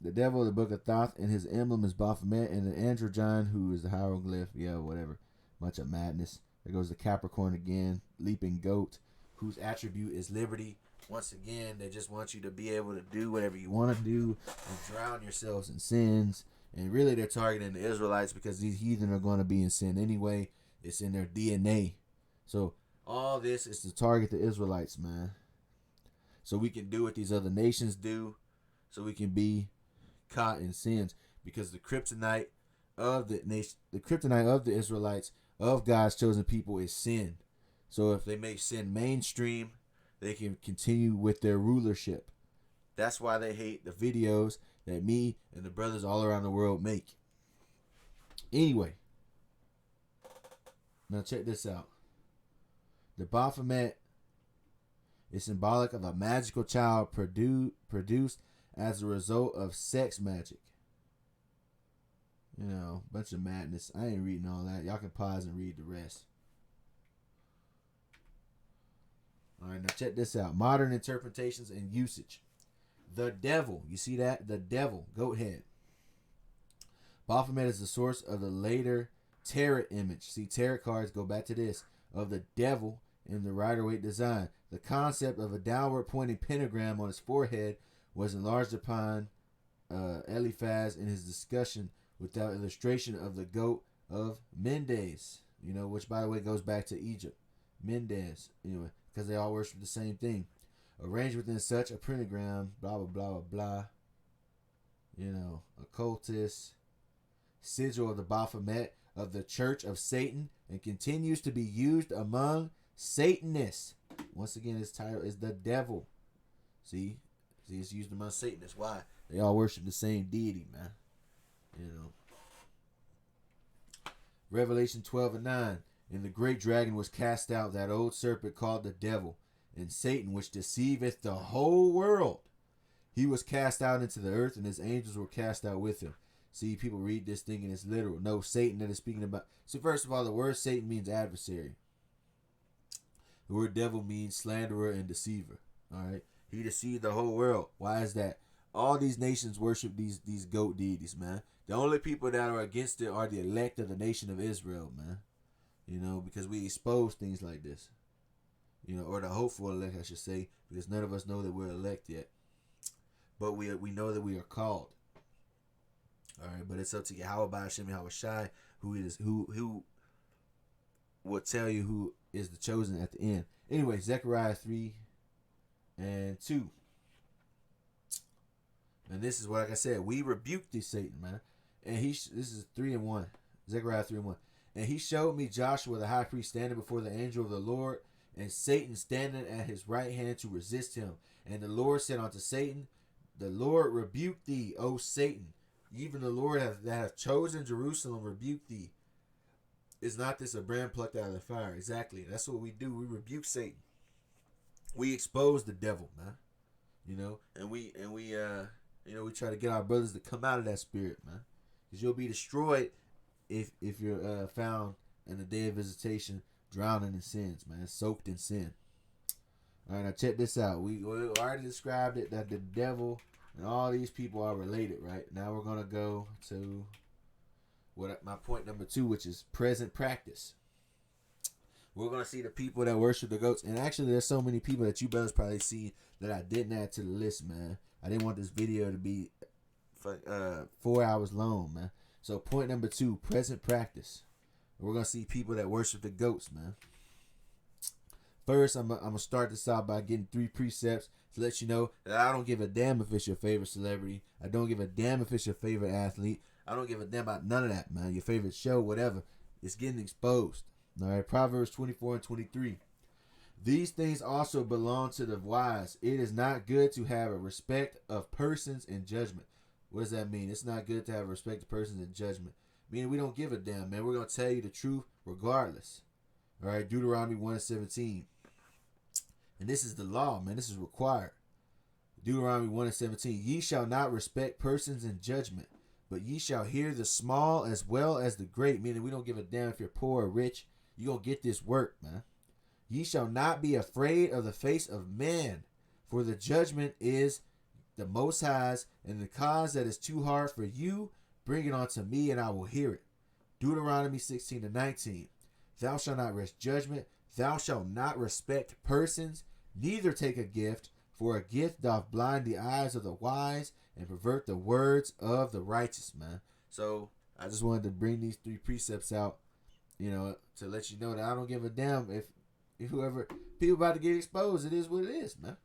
the devil of the book of Thoth, and his emblem is Baphomet, and the androgyne, who is the hieroglyph, whatever. Bunch of madness. There goes the Capricorn again, leaping goat, whose attribute is liberty. Once again, they just want you to be able to do whatever you want to do and drown yourselves in sins. And really, they're targeting the Israelites because these heathen are going to be in sin anyway. It's in their DNA. So all this is to target the Israelites, man. So we can do what these other nations do. So we can be caught in sins. Because the kryptonite of the nation, the kryptonite of the Israelites, of God's chosen people, is sin. So if they make sin mainstream, they can continue with their rulership. That's why they hate the videos that me and the brothers all around the world make. Anyway, now check this out. The Baphomet is symbolic of a magical child produced as a result of sex magic. Bunch of madness. I ain't reading all that. Y'all can pause and read the rest. Alright, now check this out. Modern interpretations and usage. The devil. You see that? The devil. Goat head. Baphomet is the source of the later tarot image. See, tarot cards go back to this. Of the devil in the Rider-Waite design. The concept of a downward pointing pentagram on his forehead was enlarged upon Eliphaz in his discussion without illustration of the goat of Mendes. Which by the way goes back to Egypt. Mendes. Anyway. Because they all worship the same thing. Arranged within such a pentagram, blah, blah, blah, blah, blah. Occultist. Sigil of the Baphomet of the Church of Satan, and continues to be used among Satanists. Once again, his title is the devil. See, it's used among Satanists. Why? They all worship the same deity, man. Revelation 12:9. And the great dragon was cast out, that old serpent called the devil, and Satan, which deceiveth the whole world. He was cast out into the earth, and his angels were cast out with him. See, people read this thinking it's literal. No, Satan that is speaking about. So first of all, the word Satan means adversary. The word devil means slanderer and deceiver. All right. He deceived the whole world. Why is that? All these nations worship these goat deities, man. The only people that are against it are the elect of the nation of Israel, man. Because we expose things like this. Or the hopeful elect, I should say, because none of us know that we're elect yet. But we know that we are called. All right, but it's up to Yahawah Yahawashi, who will tell you who is the chosen at the end. Anyway, Zechariah 3:2. And this is what, like I said, we rebuke this Satan, man. And this is 3:1. Zechariah 3:1. And he showed me Joshua the high priest standing before the angel of the Lord, and Satan standing at his right hand to resist him. And the Lord said unto Satan, the Lord rebuke thee, O Satan. Even the Lord that hath chosen Jerusalem rebuke thee. Is not this a brand plucked out of the fire? Exactly. That's what we do. We rebuke Satan. We expose the devil, man. And we try to get our brothers to come out of that spirit, man. Because you'll be destroyed if you're found in the day of visitation drowning in sins, man, soaked in sin. All right, now check this out. We already described it that the devil and all these people are related, right? Now we're gonna go to my point number 2, which is present practice. We're gonna see the people that worship the goats, and actually, there's so many people that you brothers probably see that I didn't add to the list, man. I didn't want this video to be 4 hours long, man. So point number 2, present practice. We're going to see people that worship the goats, man. First, I'm going to start this out by getting 3 precepts to let you know that I don't give a damn if it's your favorite celebrity. I don't give a damn if it's your favorite athlete. I don't give a damn about none of that, man. Your favorite show, whatever. It's getting exposed. All right, Proverbs 24:23. These things also belong to the wise. It is not good to have a respect of persons in judgment. What does that mean? It's not good to have respect of persons in judgment. Meaning we don't give a damn, man. We're going to tell you the truth regardless. All right, Deuteronomy 1:17. And this is the law, man. This is required. Deuteronomy 1:17. Ye shall not respect persons in judgment, but ye shall hear the small as well as the great. Meaning we don't give a damn if you're poor or rich. You're going to get this work, man. Ye shall not be afraid of the face of man, for the judgment is the Most High's, and the cause that is too hard for you, bring it unto me, and I will hear it. Deuteronomy 16:19. Thou shalt not rest judgment. Thou shalt not respect persons, neither take a gift, for a gift doth blind the eyes of the wise and pervert the words of the righteous, man. So I just wanted to bring these 3 precepts out, to let you know that I don't give a damn if whoever people about to get exposed. It is what it is, man.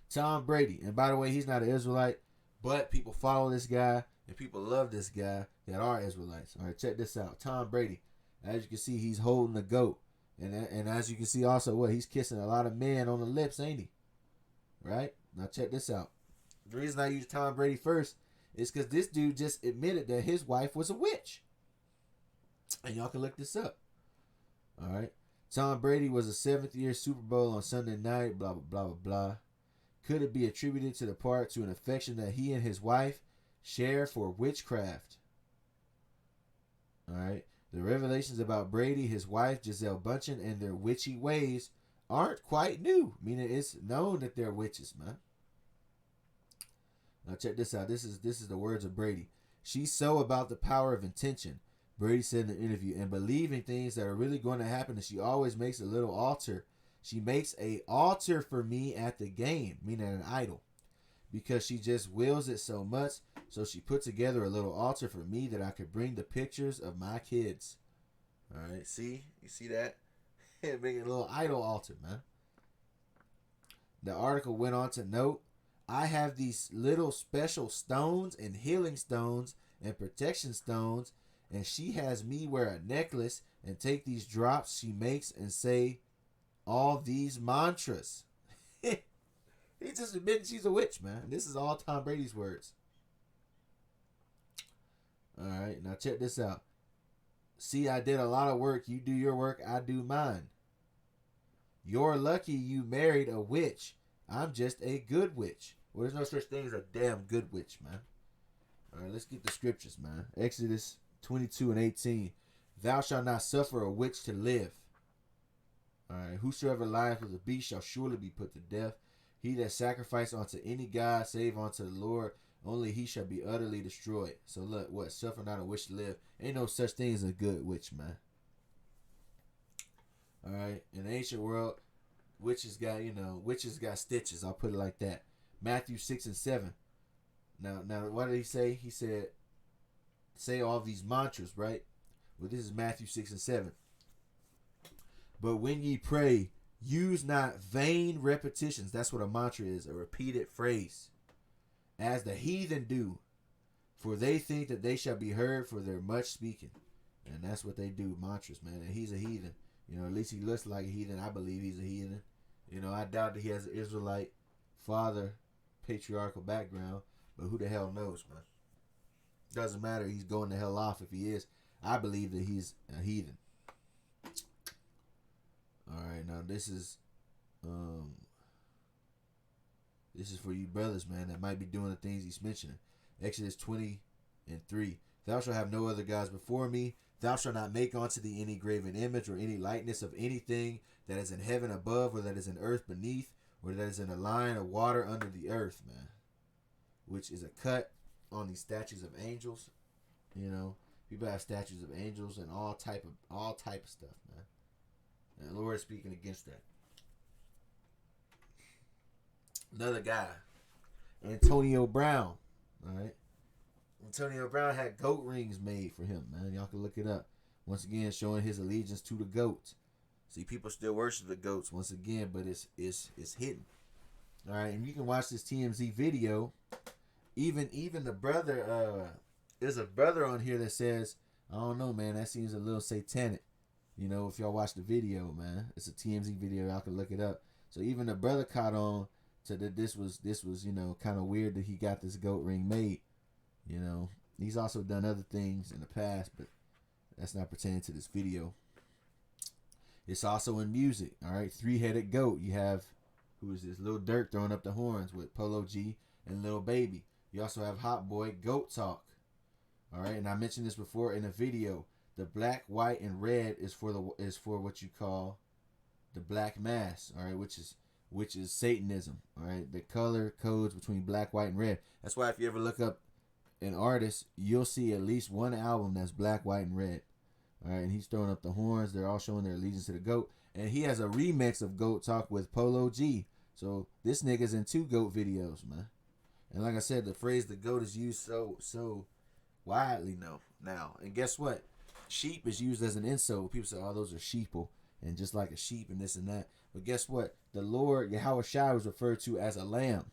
Tom Brady, and by the way, he's not an Israelite, but people follow this guy and people love this guy that are Israelites. All right, check this out. Tom Brady, as you can see, he's holding the goat, and as you can see also, he's kissing a lot of men on the lips, ain't he? Right now, check this out. The reason I use Tom Brady first is because this dude just admitted that his wife was a witch, and y'all can look this up. All right. Tom Brady was a 7th year Super Bowl on Sunday night, blah, blah, blah, blah, blah. Could it be attributed to the part to an affection that he and his wife share for witchcraft? All right. The revelations about Brady, his wife, Gisele Bundchen, and their witchy ways aren't quite new. Meaning it's known that they're witches, man. Now check this out. This is the words of Brady. She's so about the power of intention, Brady said in an interview, and believing things that are really going to happen, and she always makes a little altar. She makes a altar for me at the game, meaning an idol, because she just wills it so much. So she put together a little altar for me that I could bring the pictures of my kids. All right, see? You see that? Bring a little idol altar, man. The article went on to note, I have these little special stones and healing stones and protection stones, and she has me wear a necklace and take these drops she makes and say all these mantras. He just admitted she's a witch, man. This is all Tom Brady's words. All right, now check this out. See, I did a lot of work. You do your work, I do mine. You're lucky you married a witch. I'm just a good witch. Well, there's no such thing as a damn good witch, man. All right, let's get the scriptures, man. Exodus 22:18. Thou shalt not suffer a witch to live. All right, whosoever lieth with a beast shall surely be put to death. He that sacrifice unto any god save unto the Lord, only he shall be utterly destroyed. So look, what? Suffer not a witch to live. Ain't no such thing as a good witch, man. All right, in the ancient world, witches got stitches. I'll put it like that. Matthew 6:7. Now, what did he say? He said, say all these mantras, right? Well, this is Matthew 6:7. But when ye pray, use not vain repetitions. That's what a mantra is, a repeated phrase, as the heathen do, for they think that they shall be heard for their much speaking. And that's what they do, mantras, man. And he's a heathen. At least he looks like a heathen. I believe he's a heathen. I doubt that he has an Israelite father, patriarchal background, but who the hell knows, man? Doesn't matter. He's going the hell off if he is. I believe that he's a heathen. All right, now this is for you brothers, man, that might be doing the things he's mentioning. Exodus 20:3. Thou shalt have no other gods before me. Thou shalt not make unto thee any graven image or any likeness of anything that is in heaven above, or that is in earth beneath, or that is in a line of water under the earth, man. Which is a cut on these statues of angels. People have statues of angels and all type of stuff, man. And the Lord is speaking against that. Another guy, Antonio Brown. All right. Antonio Brown had goat rings made for him, man. Y'all can look it up. Once again, showing his allegiance to the goats. See, people still worship the goats once again, but it's hidden. All right, and you can watch this TMZ video. Even the brother, there's a brother on here that says, I don't know, man, that seems a little satanic. You know, if y'all watch the video, man, it's a TMZ video. Y'all can look it up. So even the brother caught on to that this was you know, kind of weird that he got this goat ring made. You know, he's also done other things in the past, but that's not pertaining to this video. It's also in music. All right, three-headed goat. You have, who is this? Lil Durk throwing up the horns with Polo G and Lil Baby. You also have Hot Boy Goat Talk. All right, and I mentioned this before in a video. The black, white, and red is for what you call the black mass. All right, which is Satanism. All right, the color codes between black, white, and red. That's why if you ever look up an artist, you'll see at least one album that's black, white, and red. All right, and he's throwing up the horns. They're all showing their allegiance to the goat. And he has a remix of Goat Talk with Polo G. So this nigga's in 2 goat videos, man. And like I said, the phrase the goat is used so widely now. And guess what? Sheep is used as an insult. People say, oh, those are sheeple. And just like a sheep and this and that. But guess what? The Lord, Yahawashi, was referred to as a lamb.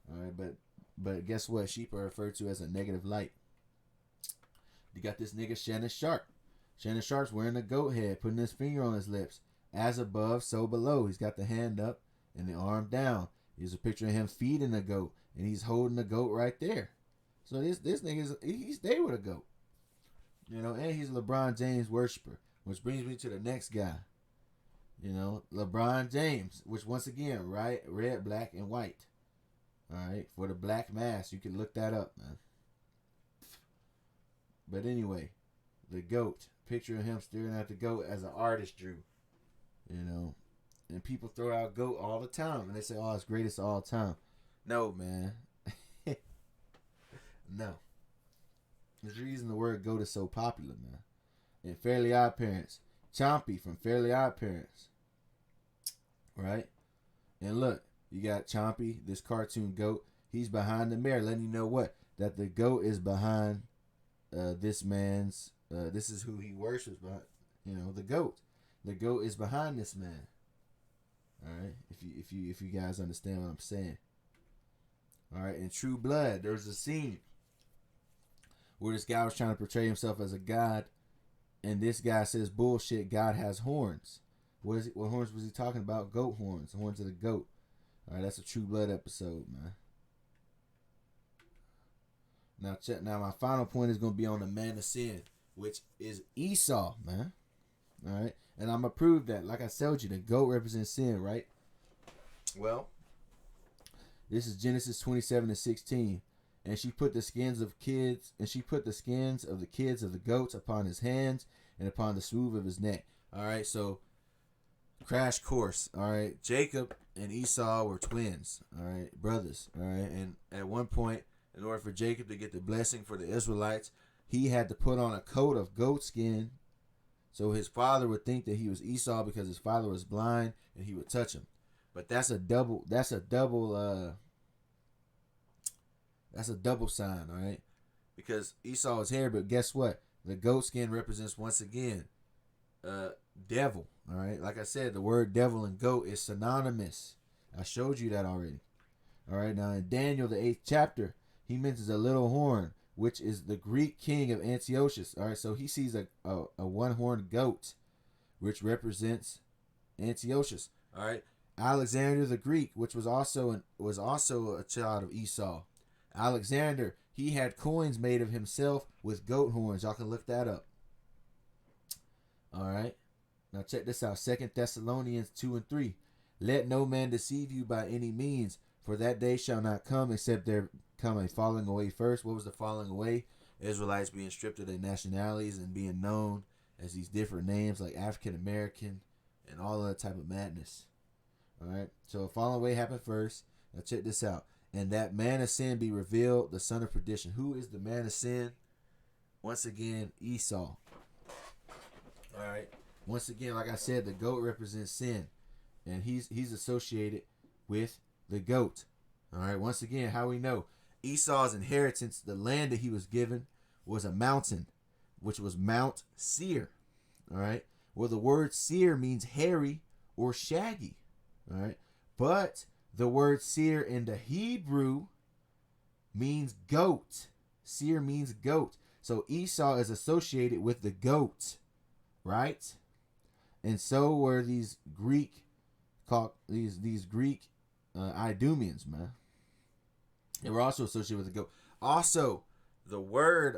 All right, but guess what? Sheep are referred to as a negative light. You got this nigga Shannon Sharp. Shannon Sharp's wearing a goat head, putting his finger on his lips. As above, so below. He's got the hand up and the arm down. Here's a picture of him feeding the goat, and he's holding the goat right there. So this nigga, he's there with a goat. You know, and he's a LeBron James worshiper, which brings me to the next guy. You know, LeBron James, which once again, right, red, black, and white. All right, for the black mass, you can look that up, man. But anyway, the goat. Picture of him staring at the goat as an artist drew. You know, and people throw out goat all the time, and they say, "Oh, it's greatest of all time." No, man. No. There's a reason the word goat is so popular, man. In Fairly Odd Parents, Chompy from Fairly Odd Parents, right? And look, you got Chompy, this cartoon goat. He's behind the mirror, letting you know what? That the goat is behind this man's. This is who he worships, but you know, the goat. The goat is behind this man. All right, if you guys understand what I'm saying. All right, in True Blood, there's a scene where this guy was trying to portray himself as a god, and this guy says, "Bullshit, God has horns." What horns was he talking about? Goat horns, horns of the goat. All right, that's a True Blood episode, man. Now my final point is going to be on the man of sin, which is Esau, man. All right, and I'm gonna prove that. Like I told you, the goat represents sin, right? Well, this is Genesis 27:16, and she put the skins of the kids of the goats upon his hands and upon the smooth of his neck. All right, so crash course. All right, Jacob and Esau were twins. All right, brothers. All right, and at one point, in order for Jacob to get the blessing for the Israelites, he had to put on a coat of goat skin, so his father would think that he was Esau because his father was blind and he would touch him. But that's a double sign, all right? Because Esau is hair, but guess what? The goat skin represents once again devil, all right? Like I said, the word devil and goat is synonymous. I showed you that already. All right, now in Daniel, the 8th chapter, he mentions a little horn, which is the Greek king of Antiochus. All right, so he sees a one-horned goat, which represents Antiochus. All right, Alexander the Greek, which was also a child of Esau. Alexander, he had coins made of himself with goat horns. Y'all can look that up. All right, now check this out. 2 Thessalonians 2:3. Let no man deceive you by any means, for that day shall not come except there come a falling away first. What was the falling away? Israelites being stripped of their nationalities and being known as these different names like African American and all other type of madness. All right, so a falling away happened first. Now check this out. And that man of sin be revealed, the son of perdition. Who is the man of sin? Once again, Esau. All right. Once again, like I said, the goat represents sin, and he's associated with the goat. All right. Once again, how we know Esau's inheritance, the land that he was given, was a mountain, which was Mount Seir. All right. Well, the word seir means hairy or shaggy. All right. But the word seir in the Hebrew means goat. Seir means goat. So Esau is associated with the goat, right? And so were these Greek, these Greek Idumeans, man. They were also associated with the goat. Also, the word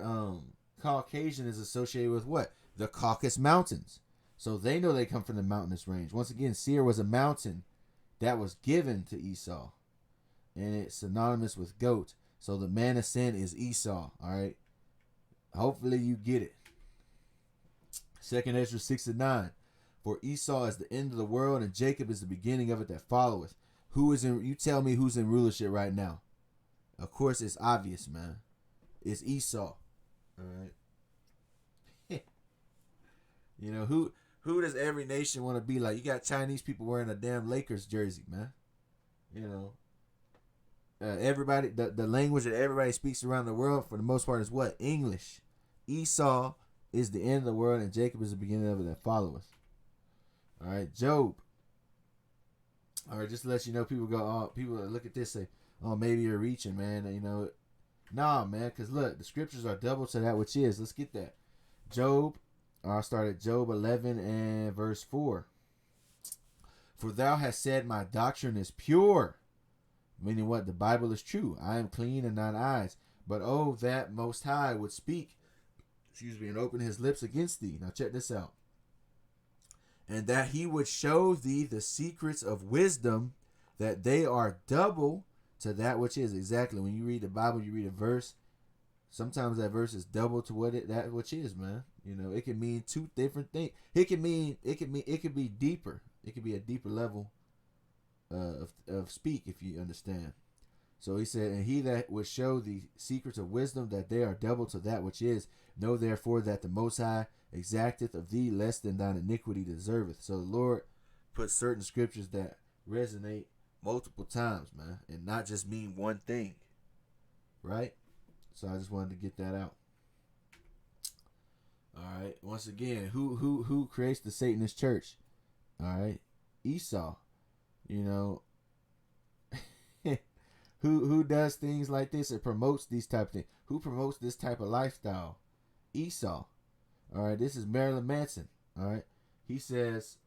Caucasian is associated with what? The Caucasus Mountains. So they know they come from the mountainous range. Once again, Seir was a mountain that was given to Esau. And it's synonymous with goat. So the man of sin is Esau. Alright. Hopefully you get it. 2nd Ezra 6-9. For Esau is the end of the world, and Jacob is the beginning of it that followeth. Who is in? You tell me who's in rulership right now. Of course, it's obvious, man. It's Esau. All right. You know who does every nation want to be like? You got Chinese people wearing a damn Lakers jersey, man. You know. Everybody, the language that everybody speaks around the world for the most part is what? English. Esau is the end of the world, and Jacob is the beginning of it that followeth. All right, Job. All right, just to let you know, people go, oh, people look at this say, oh, maybe you're reaching, man. You know, nah, man, because look, the scriptures are double to that which is. Let's get that. Job, I'll start at Job 11 and verse 4. For thou hast said, my doctrine is pure. Meaning what? The Bible is true. I am clean in thine eyes. But oh, that Most High would speak, and open his lips against thee. Now check this out. And that he would show thee the secrets of wisdom, that they are double to that which is. Exactly. When you read the Bible, you read a verse. Sometimes that verse is double to that which is, man. You know, it can mean two different things. It could be deeper. It could be a deeper level of speak, if you understand. So he said, and he that would show the secrets of wisdom, that they are double to that which is. Know therefore that the Most High exacteth of thee less than thine iniquity deserveth. So the Lord put certain scriptures that resonate multiple times, man, and not just mean one thing, right? So I just wanted to get that out. All right. Once again, who creates the Satanist church? All right, Esau. You know, who does things like this and promotes these type of things? Who promotes this type of lifestyle? Esau. All right, this is Marilyn Manson. All right, he says,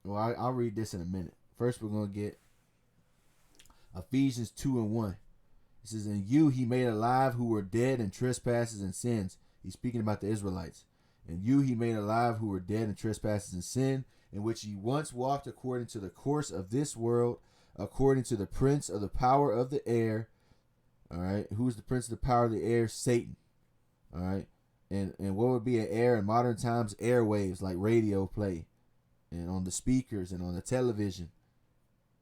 well, I'll read this in a minute. First, we're going to get Ephesians 2:1. It says, in you he made alive who were dead in trespasses and sins. He's speaking about the Israelites. And you he made alive who were dead in trespasses and sin, in which ye once walked according to the course of this world, according to the prince of the power of the air. All right, who's the prince of the power of the air? Satan. All right. And what would be an air in modern times? Airwaves, like radio play, and on the speakers and on the television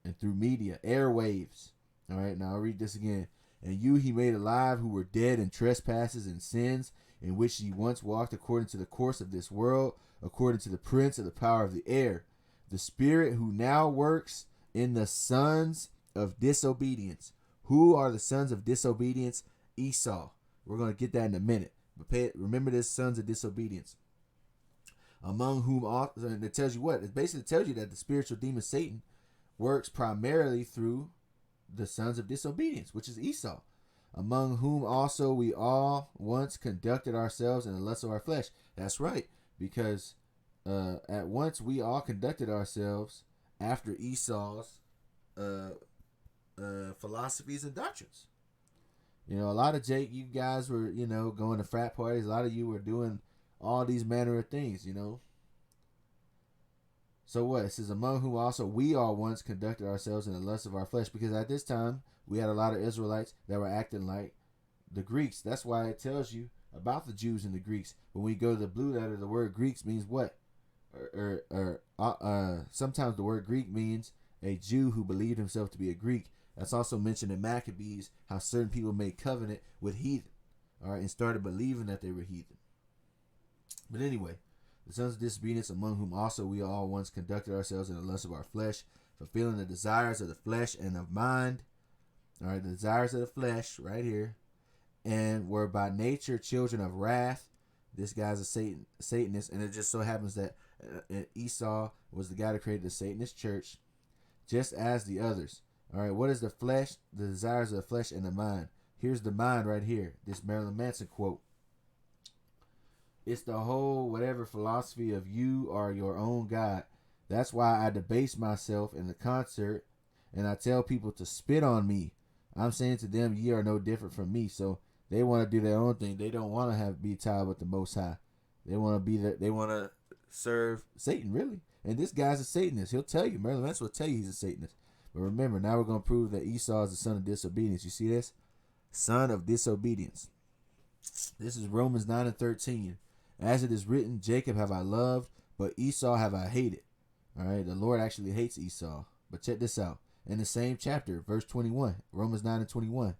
and through media. Airwaves. All right, now I'll read this again. And you he made alive who were dead in trespasses and sins, in which ye once walked according to the course of this world, according to the prince of the power of the air, the spirit who now works in the sons of disobedience. Who are the sons of disobedience? Esau. We're going to get that in a minute. But remember this, sons of disobedience. Among whom, and it tells you what? It basically tells you that the spiritual demon Satan works primarily through the sons of disobedience, which is Esau. Among whom also we all once conducted ourselves in the lust of our flesh. That's right, because at once we all conducted ourselves after Esau's philosophies and doctrines. You know, a lot of you guys were, you know, going to frat parties. A lot of you were doing all these manner of things, you know. So what? It says, among whom also we all once conducted ourselves in the lust of our flesh. Because at this time, we had a lot of Israelites that were acting like the Greeks. That's why it tells you about the Jews and the Greeks. When we go to the blue letter, the word Greeks means what? Sometimes the word Greek means a Jew who believed himself to be a Greek. That's also mentioned in Maccabees, how certain people made covenant with heathen, all right, and started believing that they were heathen. But anyway, the sons of disobedience, among whom also we all once conducted ourselves in the lust of our flesh, fulfilling the desires of the flesh and of mind, all right, the desires of the flesh, right here, and were by nature children of wrath. This guy's a Satanist, and it just so happens that Esau was the guy that created the Satanist church, just as the others. All right, what is the flesh? The desires of the flesh and the mind. Here's the mind right here. This Marilyn Manson quote. It's the whole whatever philosophy of you are your own God. That's why I debase myself in the concert and I tell people to spit on me. I'm saying to them, ye are no different from me. So they want to do their own thing. They don't want to be tied with the Most High. They want to be there. They want to serve Satan, really. And this guy's a Satanist. He'll tell you. Merlin Vance will tell you he's a Satanist. But remember, now we're going to prove that Esau is the son of disobedience. You see this? Son of disobedience. This is Romans 9 and 13. As it is written, Jacob have I loved, but Esau have I hated. All right, the Lord actually hates Esau. But check this out. In the same chapter, verse 21, Romans 9 and 21.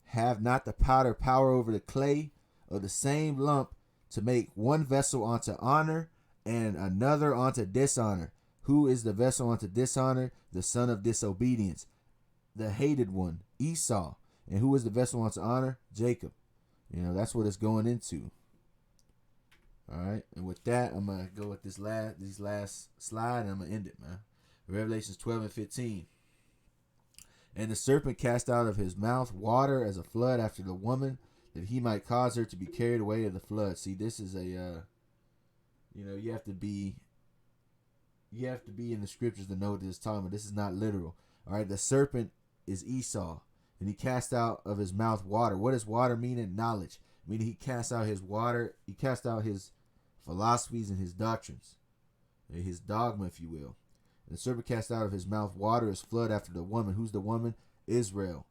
Have not the powder power over the clay of the same lump to make one vessel unto honor and another unto dishonor? Who is the vessel unto dishonor? The son of disobedience, the hated one, Esau. And who is the vessel unto honor? Jacob. You know, that's what it's going into. All right, and with that, I'm gonna go with these last slide, and I'm gonna end it, man. Revelations 12 and 15. And the serpent cast out of his mouth water as a flood after the woman, that he might cause her to be carried away of the flood. See, this is a, you have to be in the scriptures to know what this is talking about. This is not literal. All right, the serpent is Esau, and he cast out of his mouth water. What does water mean in knowledge? Meaning he cast out his water. He cast out his philosophies and his doctrines, his dogma, if you will. And the serpent cast out of his mouth water as flood after the woman. Who's the woman? Israel.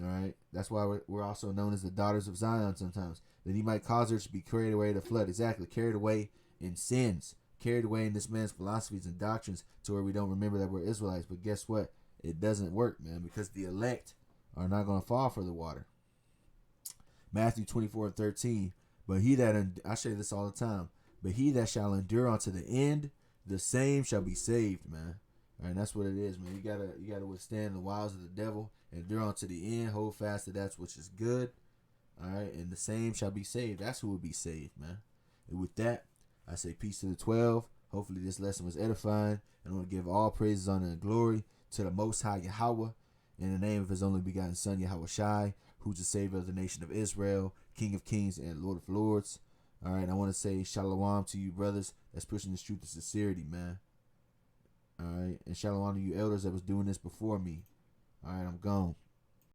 All right. That's why we're also known as the daughters of Zion sometimes. That he might cause her to be carried away in the flood. Exactly. Carried away in sins. Carried away in this man's philosophies and doctrines to where we don't remember that we're Israelites. But guess what? It doesn't work, man, because the elect are not going to fall for the water. Matthew 24 and 13. But he that, I say this all the time, but he that shall endure unto the end, the same shall be saved, man. All right, that's what it is, man. You gotta withstand the wiles of the devil, endure unto the end, hold fast to that which is good. All right, and the same shall be saved. That's who will be saved, man. And with that, I say peace to the 12. Hopefully this lesson was edifying. And I want to give all praises, honor, and glory to the Most High Yahawah, in the name of his only begotten Son, Yahawashi, who's the Savior of the nation of Israel, King of kings and Lord of lords. All right, I want to say shalom to you, brothers, that's pushing this truth and sincerity, man. All right, and shalom to you elders that was doing this before me. All right, I'm gone.